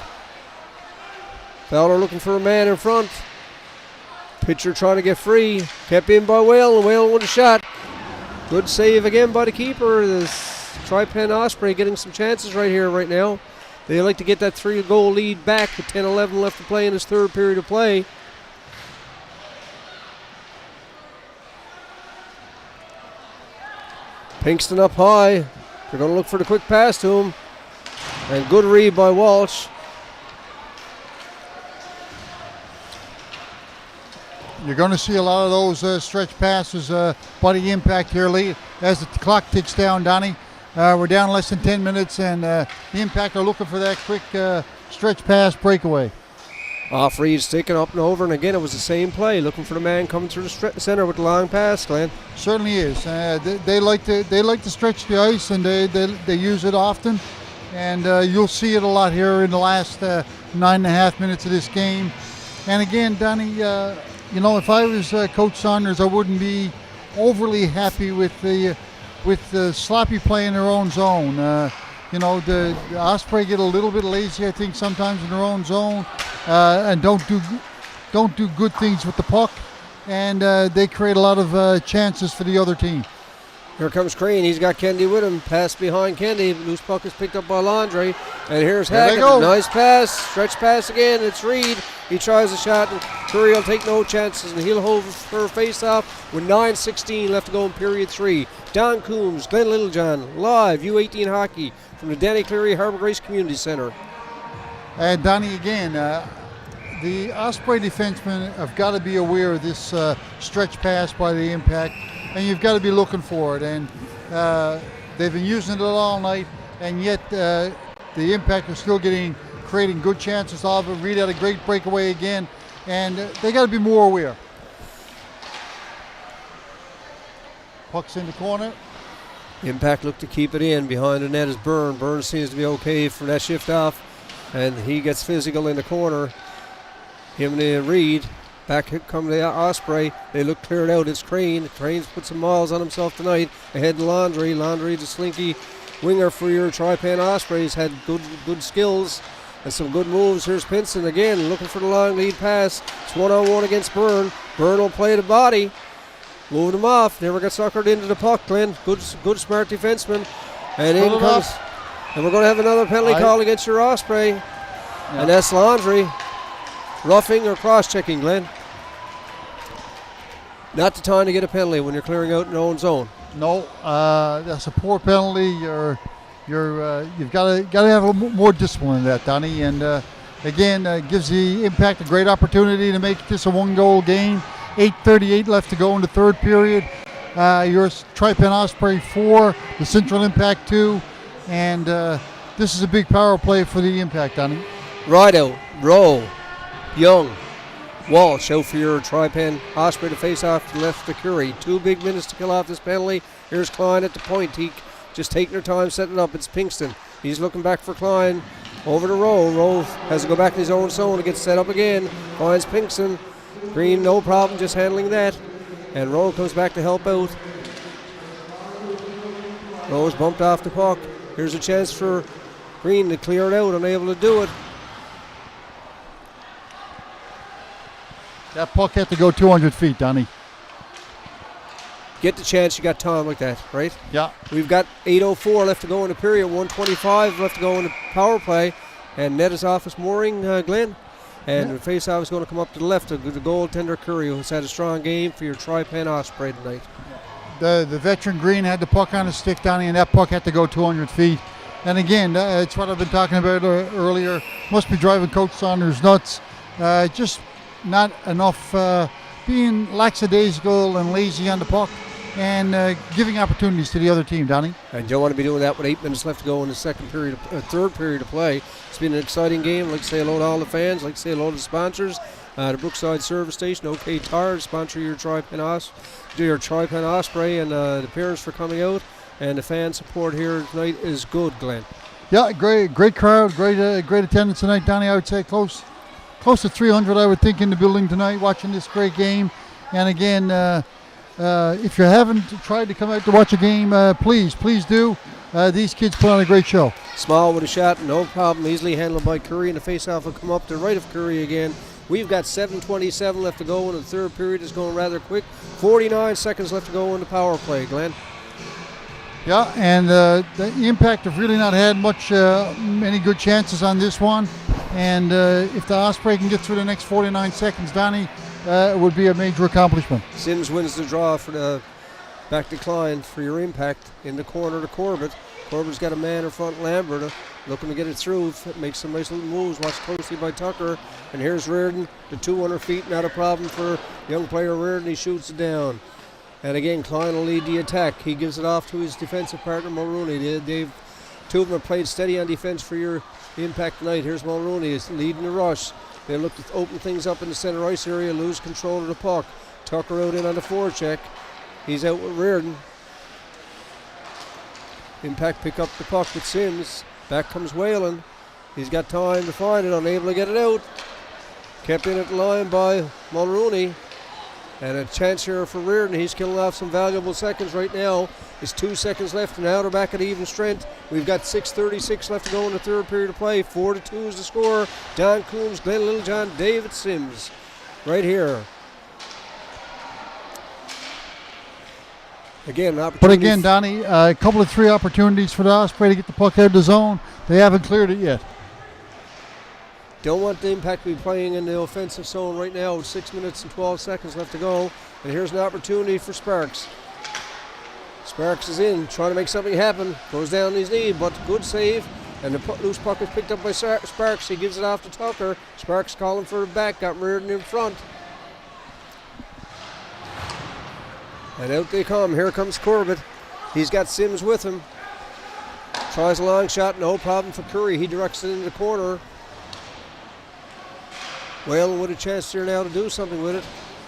Fowler looking for a man in front. Pitcher trying to get free. Kept in by Whalen. Whalen with a shot. Good save again by the keeper. This Tripen Osprey getting some chances right here, right now. They like to get that 3-goal lead back with 10-11 left to play in this third period of play. Pinkston up high. They're going to look for the quick pass to him. And good read by Walsh. You're going to see a lot of those stretch passes by the Impact here late as the clock ticks down, Donnie. We're down less than 10 minutes, and the Impact are looking for that quick stretch pass breakaway. Off Reed, sticking up and over, and again it was the same play, looking for the man coming through the center with the long pass, Glenn. Certainly is. They like to stretch the ice, and they use it often, and you'll see it a lot here in the last 9.5 minutes of this game. And again, Donnie, if I was Coach Saunders, I wouldn't be overly happy with the sloppy play in their own zone. The Osprey get a little bit lazy, I think, sometimes in their own zone, and don't do good things with the puck, and they create a lot of chances for the other team. Here comes Crane. He's got Kennedy with him. Pass behind Kennedy. Loose puck is picked up by Landry. And here's Hackett. Nice pass. Stretch pass again. It's Reed. He tries a shot, and Curry will take no chances, and he'll hold for a face-off with 9:16 left to go in period 3. Don Coombs, Glenn Littlejohn, live U18 hockey from the Danny Cleary Harbour Grace Community Centre. And Donnie, again, the Osprey defensemen have got to be aware of this stretch pass by the Impact, and you've got to be looking for it. And they've been using it all night, and yet the Impact are still creating good chances off it. Reed had a great breakaway again, and they got to be more aware. Puck's in the corner. Impact look to keep it in. Behind the net is Byrne. Byrne seems to be okay for that shift off, and he gets physical in the corner. Him and Reed. Back come the Osprey. They look cleared out. It's Crane. Crane's put some miles on himself tonight. Ahead to Landry. Landry, the slinky winger for your Tripen Ospreys, had good skills and some good moves. Here's Pinson again, looking for the long lead pass. It's one-on-one against Byrne. Byrne will play the body. Moving him off. Never got suckered into the puck, Glenn. Good smart defenseman. And in comes. And we're going to have another penalty call against your Osprey. Yeah. And that's Landry. Roughing or cross-checking, Glenn. Not the time to get a penalty when you're clearing out in your own zone. No, that's a poor penalty. You've got to have a little more discipline in that, Donnie. And again, gives the Impact a great opportunity to make this a one-goal game. 8:38 left to go in the third period. Your Tripen Osprey 4, the Central Impact 2, and this is a big power play for the Impact, Donnie. Rideout, Rowe, Young, Walsh out for your Tripen Osprey to face off to left to Curry. 2 big minutes to kill off this penalty. Here's Klein at the point. He just taking their time setting it up. It's Pinkston. He's looking back for Klein. Over to Rowe. Rowe has to go back to his own zone to get set up again. Finds Pinkston. Green, no problem, just handling that. And Rowe comes back to help out. Rowe's bumped off the puck. Here's a chance for Green to clear it out, unable to do it. That puck had to go 200 feet, Donnie. Get the chance, you got time like that, right? Yeah. We've got 8:04 left to go in the period, 1:25 left to go in the power play. And net is off his mooring, Glenn. And the face-off is going to come up to the left to the goaltender Curry, who's had a strong game for your Tripen Osprey tonight. The veteran Green had the puck on his stick, Donnie, and that puck had to go 200 feet. And again, it's what I've been talking about earlier. Must be driving Coach Saunders nuts. Just not enough being lackadaisical and lazy on the puck and giving opportunities to the other team, Donnie. And you don't want to be doing that with 8 minutes left to go in the third period of play. It's been an exciting game. I'd like to say hello to all the fans. I'd like to say hello to the sponsors. The Brookside Service Station, OK Tires, sponsor your Tripen Osprey, and the parents for coming out. And the fan support here tonight is good, Glenn. Yeah, great crowd, great attendance tonight, Donnie. I would say close to 300, I would think, in the building tonight watching this great game. And again, if you haven't tried to come out to watch a game, please do. These kids put on a great show. Small with a shot, no problem, easily handled by Curry, and the face-off will come up to right of Curry again. We've got 7:27 left to go, and the third period is going rather quick. 49 seconds left to go in the power play, Glenn. Yeah, and the Impact have really not had many good chances on this one. And if the Osprey can get through the next 49 seconds, Donnie, it would be a major accomplishment. Sims wins the draw for the back decline for your Impact in the corner to Corbett. Corbett's got a man in front, Lambert, looking to get it through. Makes some nice little moves, watched closely by Tucker. And here's Reardon, the 200 feet, not a problem for young player Reardon. He shoots it down. And again, Klein will lead the attack. He gives it off to his defensive partner, Mulrooney. Two of them have played steady on defense for your Impact tonight. Here's Mulrooney, is leading the rush. They look to open things up in the center ice area, lose control of the puck. Tucker out in on the forecheck. He's out with Reardon. Impact pick up the puck with Sims. Back comes Whalen. He's got time to find it, unable to get it out. Kept in at the line by Mulrooney. And a chance here for Reardon. He's killing off some valuable seconds right now. There's 2 seconds left, and now they're back at even strength. We've got 6:36 left to go in the third period of play. 4-2 is the score. Don Coombs, Glenn Littlejohn, David Sims. Right here. Again, opportunity. But again, Donnie, a couple of 3 opportunities for the Osprey to get the puck out of the zone. They haven't cleared it yet. Don't want the Impact to be playing in the offensive zone right now with 6 minutes and 12 seconds left to go. And here's an opportunity for Sparks. Sparks is in, trying to make something happen. Goes down on his knee, but good save. And the loose puck is picked up by Sparks. He gives it off to Tucker. Sparks calling for it back, got Reardon in front. And out they come. Here comes Corbett. He's got Sims with him. Tries a long shot, no problem for Curry. He directs it into the corner. Whalen with a chance here now to do something with it.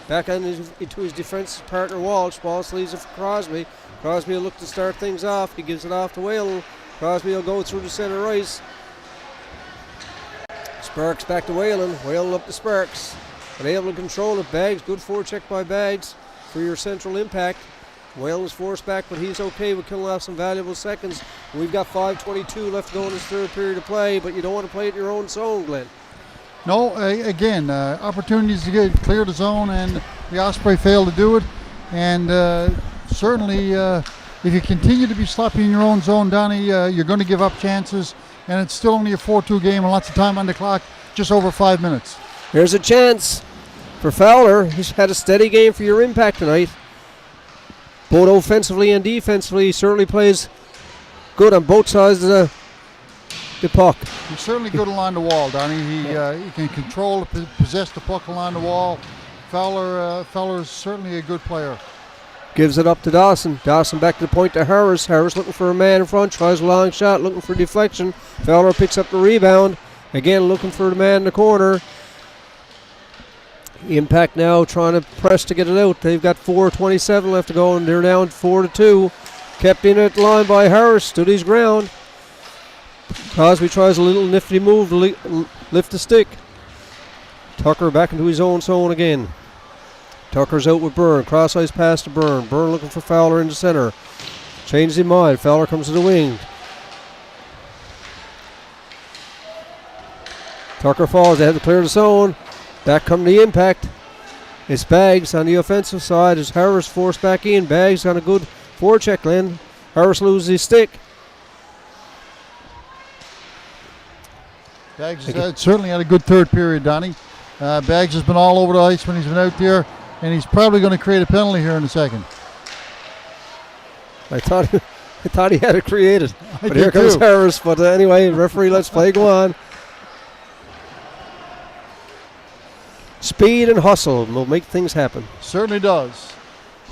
Back into his defensive partner Walsh. Walsh leaves it for Crosby. Crosby will look to start things off. He gives it off to Whalen. Crosby will go through the center ice. Sparks back to Whalen. Whalen up to Sparks. And able to control it. Baggs, good forecheck by Baggs for your central Impact. Whalen's forced back, but he's okay with killing off some valuable seconds. We've got 5:22 left to go in this third period of play, but you don't want to play it in your own zone, Glenn. No, again, opportunities to clear the zone, and the Osprey failed to do it. And certainly, if you continue to be sloppy in your own zone, Donnie, you're going to give up chances. And it's still only a 4-2 game and lots of time on the clock, just over 5 minutes. Here's a chance for Fowler. He's had a steady game for your Impact tonight. Both offensively and defensively, he certainly plays good on both sides of the puck. He's certainly good along the wall, Donnie. He can control, possess the puck along the wall. Fowler's certainly a good player. Gives it up to Dawson. Dawson back to the point to Harris. Harris looking for a man in front. Tries a long shot, looking for deflection. Fowler picks up the rebound. Again, looking for the man in the corner. Impact now trying to press to get it out. They've got 4:27 left to go, and they're down 4-2. Kept in at the line by Harris. Stood his ground. Crosby tries a little nifty move to lift the stick. Tucker back into his own zone again. Tucker's out with Byrne. Cross-ice pass to Byrne. Byrne looking for Fowler in the center. Changes his mind. Fowler comes to the wing. Tucker falls. They have to clear the zone. Back come the Impact. It's Baggs on the offensive side as Harris forced back in. Baggs on a good forecheck, Glenn. Harris loses his stick. Baggs has certainly had a good third period, Donnie. Baggs has been all over the ice when he's been out there, and he's probably going to create a penalty here in a second. I thought he had it created. But here comes Harris. But anyway, referee, let's play. Go on. Speed and hustle will make things happen. Certainly does.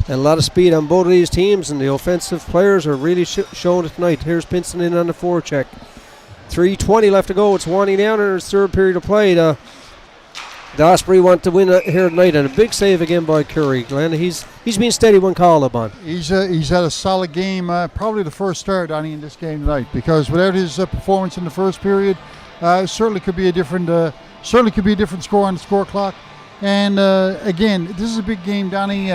And a lot of speed on both of these teams, and the offensive players are really showing it tonight. Here's Pinson in on the forecheck. 3:20 left to go. It's winding down in its third period of play. The Osprey want to win here tonight, and a big save again by Curry. Glenn, he's been steady when called upon. He's had a solid game, probably the first start, Donnie, in this game tonight, because without his performance in the first period, certainly could be a different score on the score clock. And again, this is a big game, Donnie.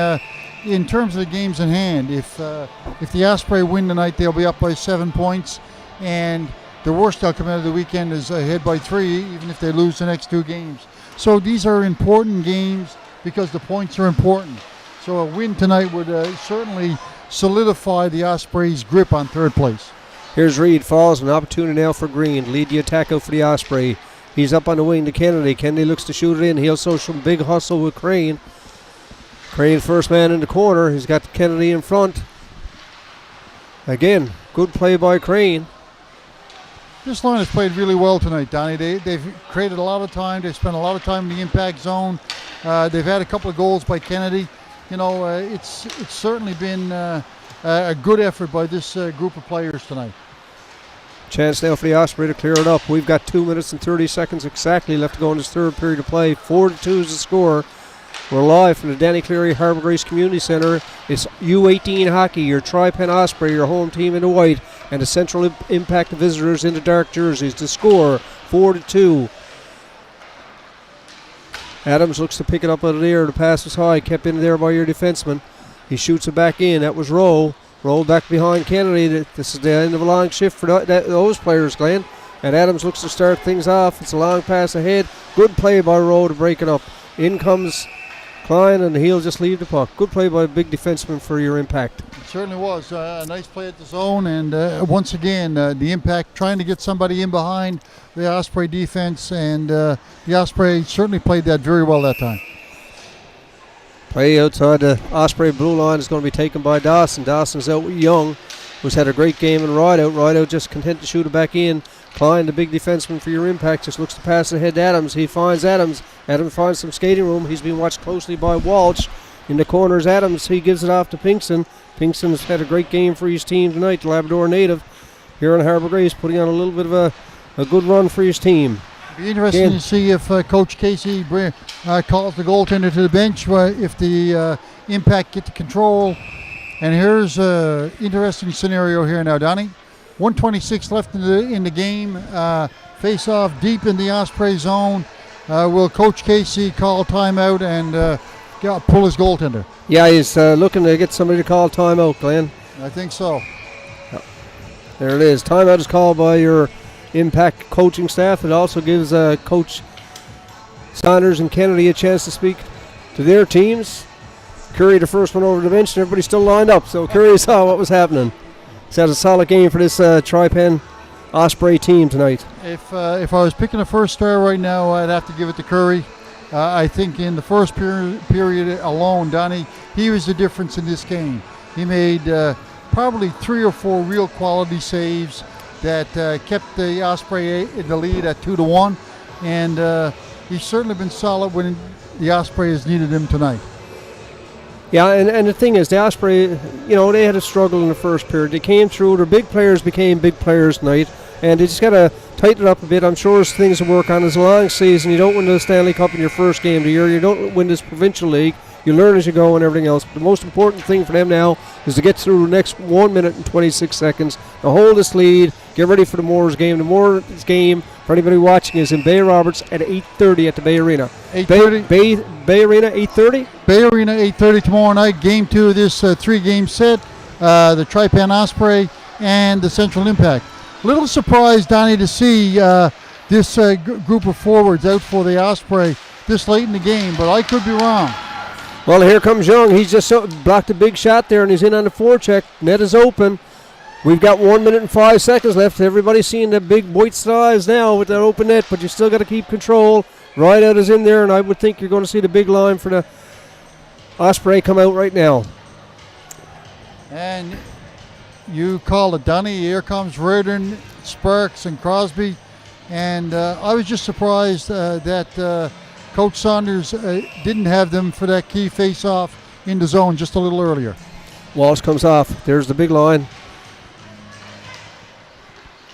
In terms of the games in hand, if the Osprey win tonight, they'll be up by 7 points, and the worst outcome out of the weekend is ahead by 3, even if they lose the next 2 games. So these are important games because the points are important. So a win tonight would certainly solidify the Osprey's grip on third place. Here's Reed. Falls, an opportunity now for Green. Lead the attack out for the Osprey. He's up on the wing to Kennedy. Kennedy looks to shoot it in. He'll show some big hustle with Crane. Crane first man in the corner. He's got Kennedy in front. Again, good play by Crane. This line has played really well tonight, Donnie. They've created a lot of time. They've spent a lot of time in the impact zone. They've had a couple of goals by Kennedy. You know, it's certainly been a good effort by this group of players tonight. Chance now for the Osprey to clear it up. We've got 2 minutes and 30 seconds exactly left to go in this third period of play. 4-2 is the score. We're live from the Danny Cleary Harbour Grace Community Centre. It's U18 hockey, your Tripen Osprey, your home team in the white, and the Central Impact visitors in the dark jerseys. The score, 4-2. Adams looks to pick it up out of the air. The pass was high, kept in there by your defenseman. He shoots it back in. That was Rowe. Rolled back behind Kennedy. This is the end of a long shift for those players, Glenn. And Adams looks to start things off. It's a long pass ahead. Good play by Rowe to break it up. In comes Klein, and he'll just leave the puck. Good play by a big defenseman for your Impact. It certainly was. A nice play at the zone, and once again, the Impact trying to get somebody in behind the Osprey defense, and the Osprey certainly played that very well that time. Play outside the Osprey blue line is going to be taken by Dawson. Dawson's out with Young, who's had a great game in Rideout. Rideout just content to shoot it back in. Klein, the big defenseman for your Impact, just looks to pass ahead to Adams. He finds Adams. Adams finds some skating room. He's being watched closely by Walsh. In the corners, Adams, he gives it off to Pinkston. Pinkston's had a great game for his team tonight, the Labrador native here in Harbour Grace, putting on a little bit of a good run for his team. It'll be interesting to see if Coach Casey calls the goaltender to the bench, if the Impact get the control. And here's an interesting scenario here now, Donnie. 1:26 left in the game. Face off deep in the Osprey zone. Will Coach Casey call timeout and pull his goaltender? Yeah, he's looking to get somebody to call timeout, Glenn. I think so. There it is. Timeout is called by your Impact coaching staff. It also gives Coach Saunders and Kennedy a chance to speak to their teams. Curry, the first one over the bench, and everybody's still lined up. So Curry saw what was happening. It's had a solid game for this Tripen Osprey team tonight. If I was picking a first star right now, I'd have to give it to Curry. I think in the first period alone, Donnie, he was the difference in this game. He made probably 3 or 4 real quality saves that kept the Osprey in the lead at 2-1, and he's certainly been solid when the Osprey has needed him tonight. Yeah, and the thing is, the Osprey, they had a struggle in the first period. They came through. Their big players became big players tonight, and they just got to tighten it up a bit. I'm sure there's things to work on. It's a long season. You don't win the Stanley Cup in your first game of the year. You don't win this provincial league. You learn as you go and everything else. But the most important thing for them now is to get through the next 1 minute and 26 seconds, to hold this lead, get ready for the Moors game. The Moors game, for anybody watching, is in Bay Roberts at 8:30 at the Bay Arena. 8:30? Bay Arena, 8:30? Bay Arena, 8:30 tomorrow night. Game 2 of this 3-game set. The Tripen Osprey and the Central Impact. Little surprised, Donnie, to see this group of forwards out for the Osprey this late in the game, but I could be wrong. Well, here comes Young. He's just blocked a big shot there, and he's in on the forecheck. Net is open. We've got 1 minute and 5 seconds left. Everybody's seeing the big white stars now with that open net, but you still got to keep control. Rideout is in there, and I would think you're going to see the big line for the Osprey come out right now. And you call it, Donnie. Here comes Reardon, Sparks, and Crosby. And I was just surprised that Coach Saunders didn't have them for that key face-off in the zone just a little earlier. Walsh comes off. There's the big line.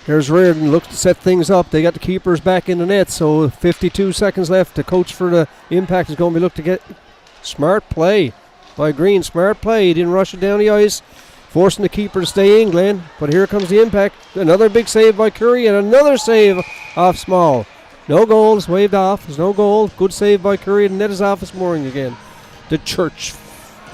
Here's Reardon, looks to set things up. They got the keepers back in the net, so 52 seconds left. The coach for the Impact is going to be looking to get smart play by Green. Smart play. He didn't rush it down the ice, forcing the keeper to stay in, Glenn. But here comes the Impact. Another big save by Curry and another save off Small. No goals, waved off. There's no goal. Good save by Curry, and net is off this morning again. The Church.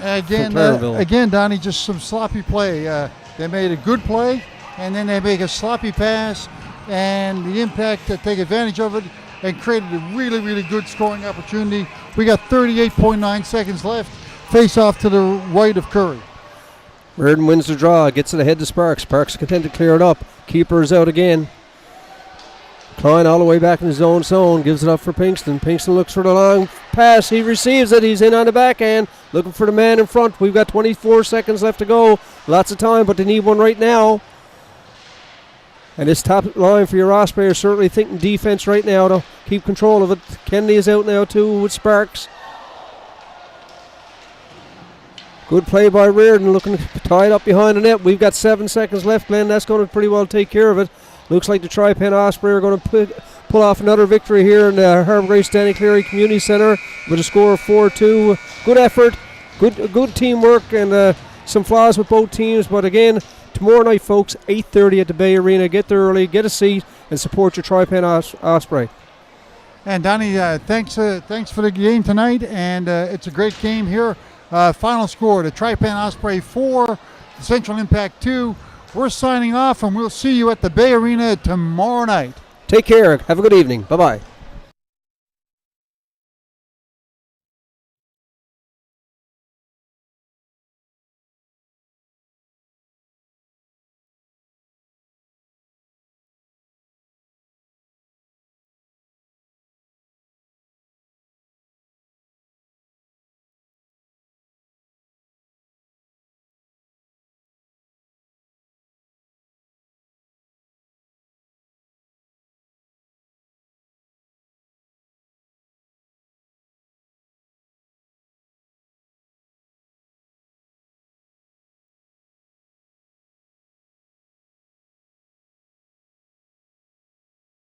Again, Donnie, just some sloppy play. They made a good play, and then they make a sloppy pass, and the Impact take advantage of it and created a really, really good scoring opportunity. We got 38.9 seconds left. Face off to the right of Curry. Reardon wins the draw, gets it ahead to Sparks. Sparks content to clear it up. Keeper is out again. Klein all the way back in his own zone, gives it up for Pinkston. Pinkston looks for the long pass. He receives it. He's in on the backhand, looking for the man in front. We've got 24 seconds left to go. Lots of time, but they need one right now. And this top line for your Osprey are certainly thinking defense right now to keep control of it. Kennedy is out now too with Sparks. Good play by Reardon, looking to tie it up behind the net. We've got 7 seconds left, Glenn. That's going to pretty well take care of it. Looks like the Tripen Osprey are going to pull off another victory here in the Harbour Grace Danny Cleary Community Centre with a score of 4-2. Good effort, good teamwork, and some flaws with both teams. But again, tomorrow night, folks, 8:30 at the Bay Arena. Get there early, get a seat, and support your Tripen Osprey. And Donnie, thanks for the game tonight, and it's a great game here. Final score: the Tripen Osprey 4, the Central Impact 2. We're signing off, and we'll see you at the Bay Arena tomorrow night. Take care. Have a good evening. Bye-bye.